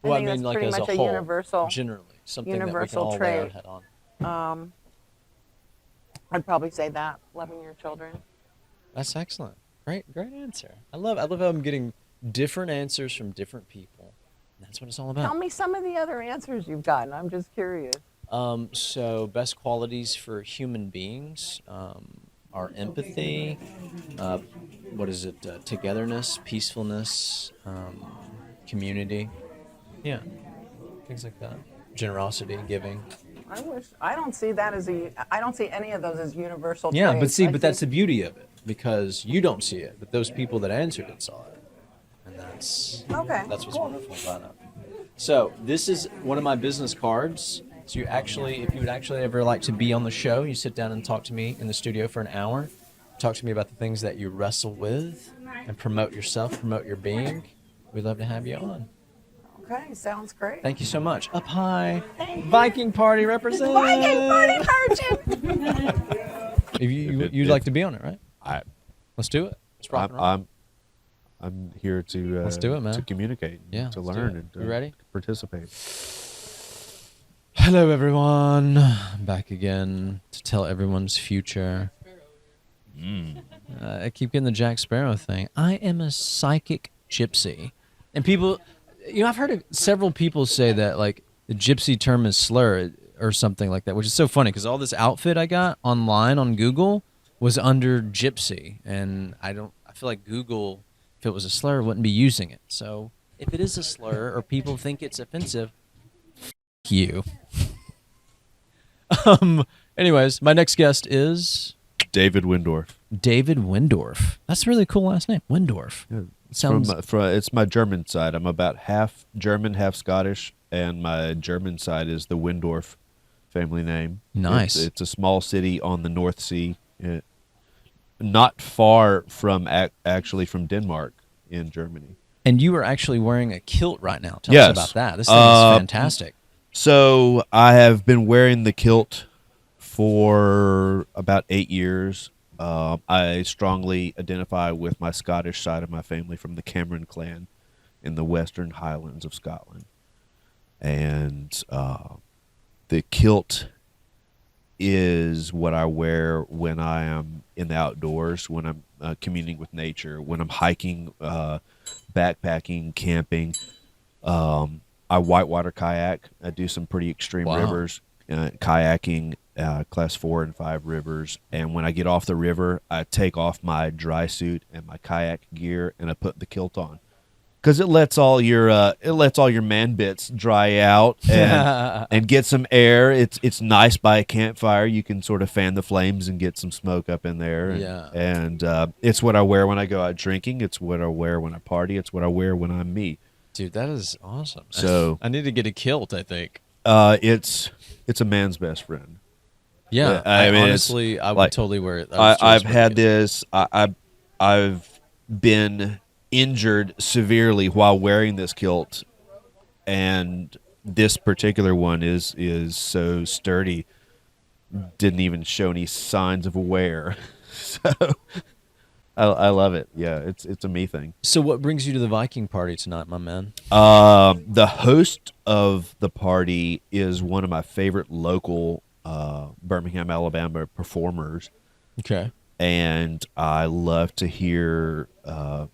Well, I think mean, that's like pretty as a much a whole, universal- generally, something universal that we can all lay our trait. head on. I'd probably say that, loving your children. That's excellent. Great answer. I love how I'm getting different answers from different people. That's what it's all Tell about. me some of the other answers you've gotten. I'm just curious. So best qualities for human beings are empathy. What is it? Togetherness, peacefulness, community. Yeah, things like that. Generosity, giving. I don't see that as I don't see any of those as universal Yeah, traits. but that's the beauty of it, because you don't see it, but those people that answered it saw it, and that's what's wonderful about it. So this is one of my business cards. So if you would actually ever like to be on the show, you sit down and talk to me in the studio for an hour, talk to me about the things that you wrestle with, and promote yourself, promote your being. We'd love to have you on. Okay, sounds great. Thank you so much. Up high, Viking Party represent. Viking Party merchant. If you'd like to be on it, right? Let's do it. Let's rock and roll. I'm here to Let's do it, man. to communicate, Yeah, to let's do learn, it. and to You ready? participate. Hello, everyone. I'm back again to tell everyone's future. I keep getting the Jack Sparrow thing. I am a psychic gypsy. And people, I've heard several people say that, like, the gypsy term is slur or something like that, which is so funny because all this outfit I got online on Google was under gypsy. And I feel like Google, if it was a slur, wouldn't be using it. So if it is a slur or people think it's offensive, you. Anyways, my next guest is David Windorff. David Windorff. That's a really cool last name, Windorff. Yeah, Sounds it's my German side. I'm about half German, half Scottish, and my German side is the Windorff family name. Nice. It's a small city on the North Sea, not far from actually from Denmark in Germany. And you are actually wearing a kilt right now. Tell Yes. us about that. This thing is fantastic. So I have been wearing the kilt for about 8 years. I strongly identify with my Scottish side of my family from the Cameron clan in the Western Highlands of Scotland. And the kilt is what I wear when I am in the outdoors, when I'm communing with nature, when I'm hiking, backpacking, camping. I whitewater kayak. I do some pretty extreme Wow. rivers, kayaking, class 4 and 5 rivers. And when I get off the river, I take off my dry suit and my kayak gear, and I put the kilt on, because it lets all your man bits dry out and get some air. It's nice by a campfire. You can sort of fan the flames and get some smoke up in there. Yeah. And it's what I wear when I go out drinking. It's what I wear when I party. It's what I wear when I'm me. Dude, that is awesome. So- I need to get a kilt, I think. It's a man's best friend. Yeah. I mean, it's honestly, I would like, totally wear it. I've had this. I've been injured severely while wearing this kilt, and this particular one is so sturdy. Didn't even show any signs of wear. So I love it. Yeah, it's a me thing. So what brings you to the Viking party tonight, my man? The host of the party is one of my favorite local Birmingham, Alabama performers. Okay. And I love to hear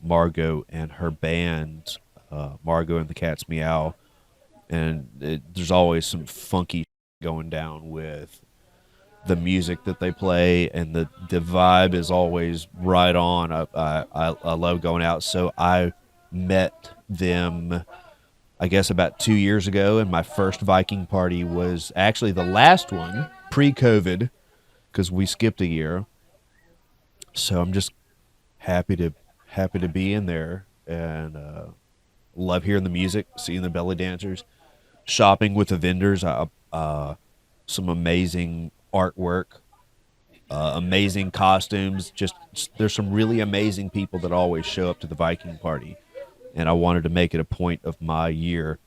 Margot and her band, Margot and the Cat's Meow. And there's always some funky going down with the music that they play, and the vibe is always right on. I love going out. So I met them, I guess, about 2 years ago, and my first Viking party was actually the last one pre-COVID, because we skipped a year. So I'm just happy to be in there, and love hearing the music, seeing the belly dancers, shopping with the vendors. Some amazing artwork, amazing costumes. Just there's some really amazing people that always show up to the Viking party, and I wanted to make it a point of my year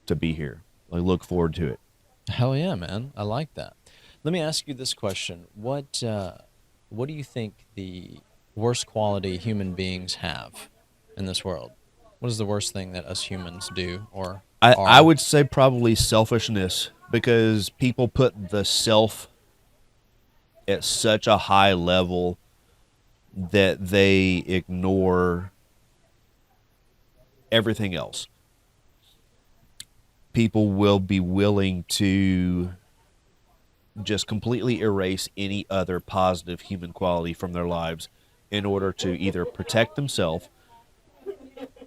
to be here. I look forward to it. Hell yeah, man. I like that. Let me ask you this question. What do you think the worst quality human beings have in this world? What is the worst thing that us humans do or I are? would say probably selfishness, because people put the self at such a high level that they ignore everything else. People will be willing to just completely erase any other positive human quality from their lives in order to either protect themselves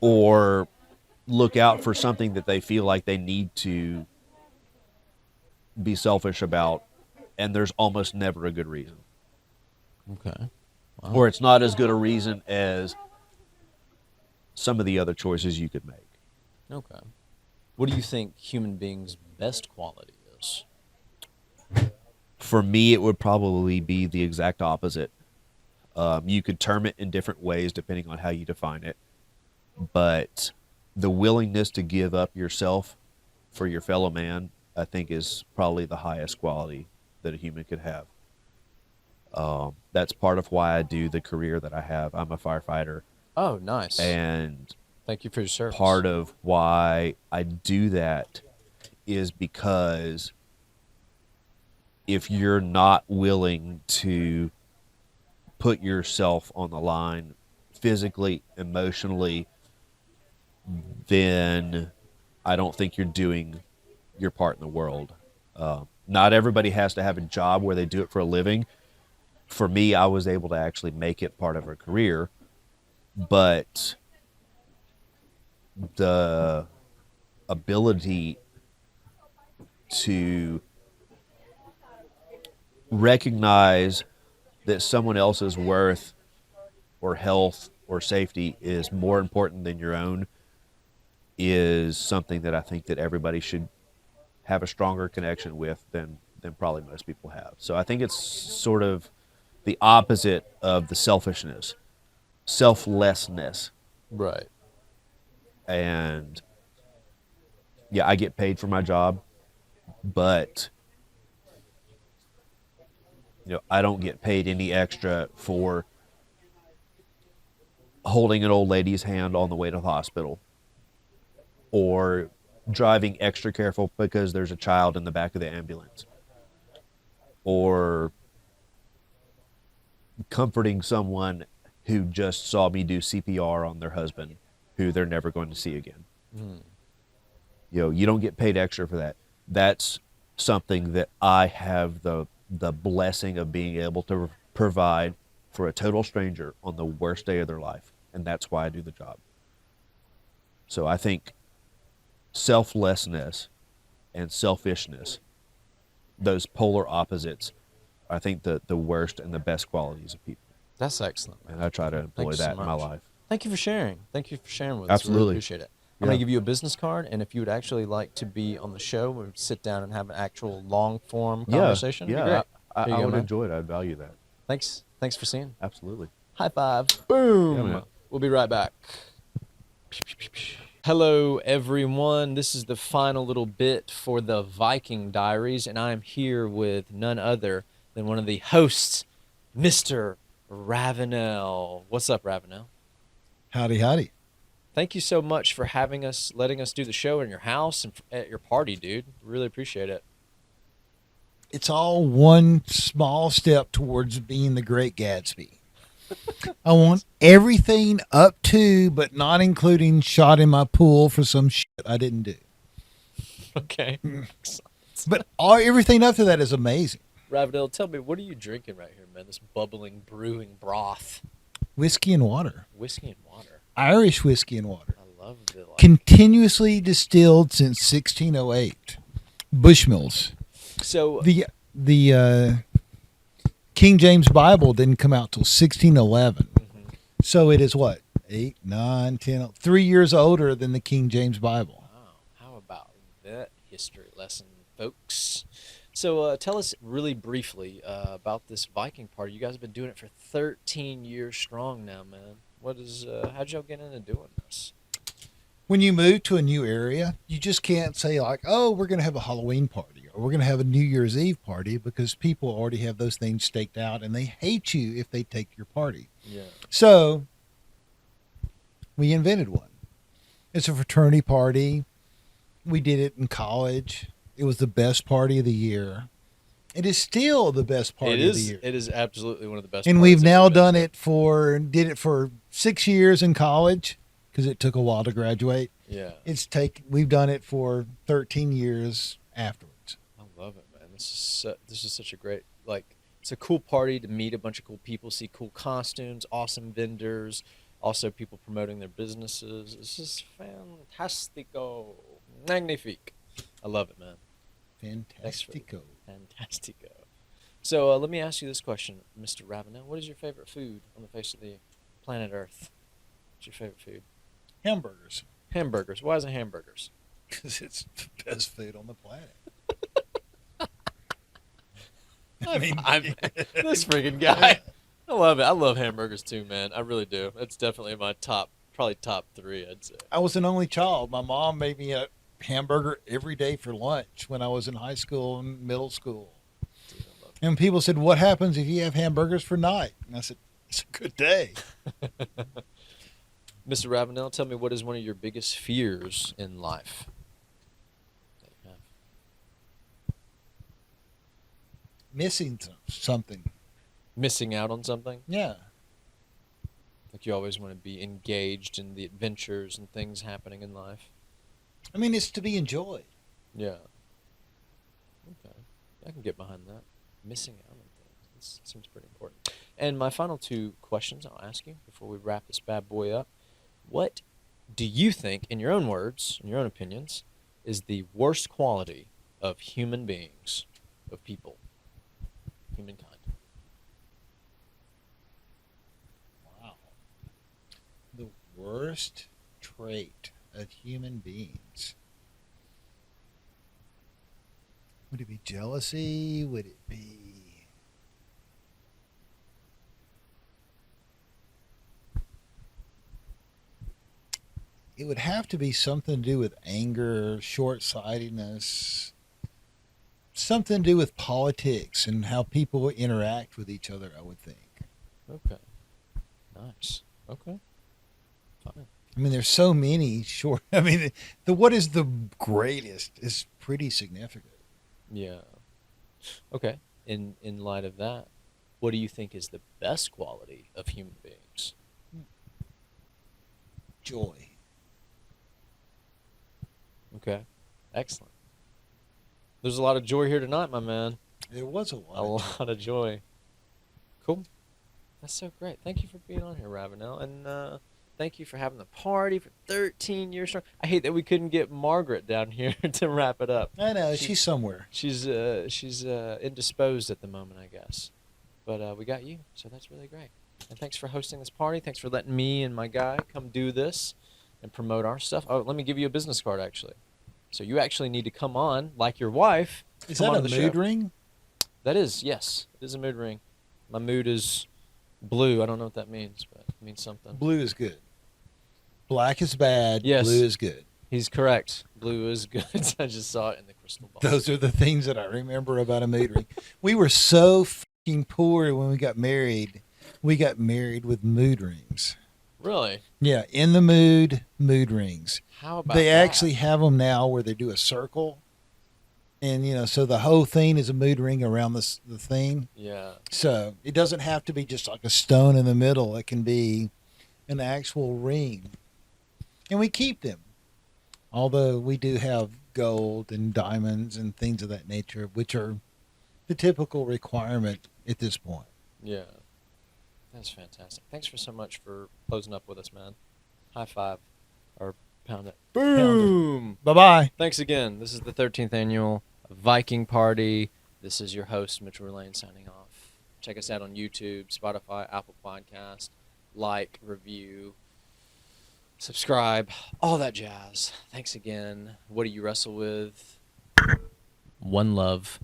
or look out for something that they feel like they need to be selfish about, and there's almost never a good reason. Okay. Or it's not as good a reason as some of the other choices you could make. Okay. What do you think human beings' best quality is? For me, it would probably be the exact opposite. You could term it in different ways depending on how you define it, but the willingness to give up yourself for your fellow man, I think, is probably the highest quality that a human could have. That's part of why I do the career that I have. I'm a firefighter, Oh, nice. and Thank you for your service. part of why I do that is because if you're not willing to put yourself on the line physically, emotionally, then I don't think you're doing your part in the world. Not everybody has to have a job where they do it for a living. For me, I was able to actually make it part of a career, but the ability to recognize that someone else's worth or health or safety is more important than your own is something that I think that everybody should have a stronger connection with than probably most people have. So I think it's sort of the opposite of the selfishness, selflessness. Right. And yeah, I get paid for my job, but I don't get paid any extra for holding an old lady's hand on the way to the hospital, or driving extra careful because there's a child in the back of the ambulance, or comforting someone who just saw me do CPR on their husband who they're never going to see again. You don't get paid extra for that. That's something that I have the blessing of being able to provide for a total stranger on the worst day of their life, and that's why I do the job. So I think selflessness and selfishness, those polar opposites, I think the worst and the best qualities of people. That's excellent, man. And I try to employ Thank you so that in my much. life. Thank you for sharing. Thank you for sharing with us. Absolutely. Really appreciate it. I'm going to give you a business card, and if you would actually like to be on the show, we'll sit down and have an actual long-form conversation. It'd be Yeah, great. I Here you go, would man. enjoy it. I'd value that. Thanks for seeing. Absolutely. High five. Boom. Yeah, man. We'll be right back. Hello, everyone. This is the final little bit for the Viking Diaries, and I'm here with none other than one of the hosts, Mr. Ravenel. What's up, Ravenel? Howdy, howdy. Thank you so much for having us, letting us do the show in your house and at your party, dude. Really appreciate it. It's all one small step towards being the Great Gatsby. I want everything up to, but not including shot in my pool for some shit I didn't do. Okay. But everything up to that is amazing. Ravenel, tell me, what are you drinking right here, man? This bubbling, brewing broth. Whiskey and water. Whiskey and water. Irish whiskey and water. I love the Continuously distilled since 1608. Bushmills. So The King James Bible didn't come out till 1611. So it is what? 8, 9, 10, 3 years older than the King James Bible. wow, how about that history lesson, folks? So tell us really briefly about this Viking party. You guys have been doing it for 13 years strong now, man. How'd y'all get into doing this? when you move to a new area, you just can't say like, "Oh, we're going to have a Halloween party or we're going to have a New Year's Eve party," because people already have those things staked out and they hate you if they take your party. Yeah. So we invented one. It's a fraternity party. We did it in college. It was the best party of the year. It is still the best party of the year. It is absolutely one of the best. And parties we've I've now ever been did to. it for 6 years in college because it took a while to graduate. Yeah. We've done it for 13 years afterwards. I love it, man. This is such a great, like, it's a cool party to meet a bunch of cool people, see cool costumes, awesome vendors, also people promoting their businesses. It's just fantastico, magnifique. I love it, man. Fantastico. Fantastico. So let me ask you this question, Mr. Ravenel. What is your favorite food on the face of the planet Earth? What's your favorite food? Hamburgers. Hamburgers. Why is it hamburgers? Because it's the best food on the planet. I mean, I'm this freaking guy. I love it. I love hamburgers too, man. I really do. It's definitely my probably top 3, I'd say. I was an only child. My mom made me a hamburger every day for lunch when I was in high school and middle school. Dude, I love And people said, "What happens if you have hamburgers for night?" And I said, "It's a good day." Mr. Ravenel, tell me, what is one of your biggest fears in life that you have? Missing something. Missing out on something? Yeah. Like you always want to be engaged in the adventures and things happening in life? I mean, it's to be enjoyed. Yeah. Okay. I can get behind that. Missing out on things. This seems pretty important. And my final 2 questions I'll ask you before we wrap this bad boy up. What do you think, in your own words, in your own opinions, is the worst quality of human beings, of people, humankind? Wow. The worst trait of human beings. Would it be jealousy? Would it be... It would have to be something to do with anger, short-sightedness, something to do with politics and how people interact with each other, I would think. Okay. Nice. Okay. Fine. I mean, there's so many short... I mean, what is the greatest is pretty significant. Yeah. Okay. In light of that, what do you think is the best quality of human beings? Joy. Okay. Excellent. There's a lot of joy here tonight, my man. There was a lot. A lot of joy. Cool. That's so great. Thank you for being on here, Ravenel. And thank you for having the party for 13 years strong. I hate that we couldn't get Margaret down here to wrap it up. I know. She's somewhere. She's indisposed at the moment, I guess. But we got you, so that's really great. And thanks for hosting this party. Thanks for letting me and my guy come do this and promote our stuff. Oh, let me give you a business card, actually. So you actually need to come on, like your wife. Is come that on a the mood show. ring? That is, yes. It is a mood ring. My mood is blue. I don't know what that means, but it means something. Blue is good. Black is bad. Yes. Blue is good. He's correct. Blue is good. I just saw it in the crystal ball. Those are the things that I remember about a mood ring. We were so fucking poor when we got married. We got married with mood rings. Really? Yeah, in the mood rings. How about They that? actually have them now where they do a circle. And, so the whole thing is a mood ring around the thing. Yeah. So it doesn't have to be just like a stone in the middle. It can be an actual ring. And we keep them. Although we do have gold and diamonds and things of that nature, which are the typical requirement at this point. Yeah. That's fantastic. Thanks for so much for closing up with us, man. High five. Or pound it. Boom! Bye-bye. Thanks again. This is the 13th annual Viking Party. This is your host, Mitchell Lane, signing off. Check us out on YouTube, Spotify, Apple Podcast. Like, review, subscribe, all that jazz. Thanks again. What do you wrestle with? One love.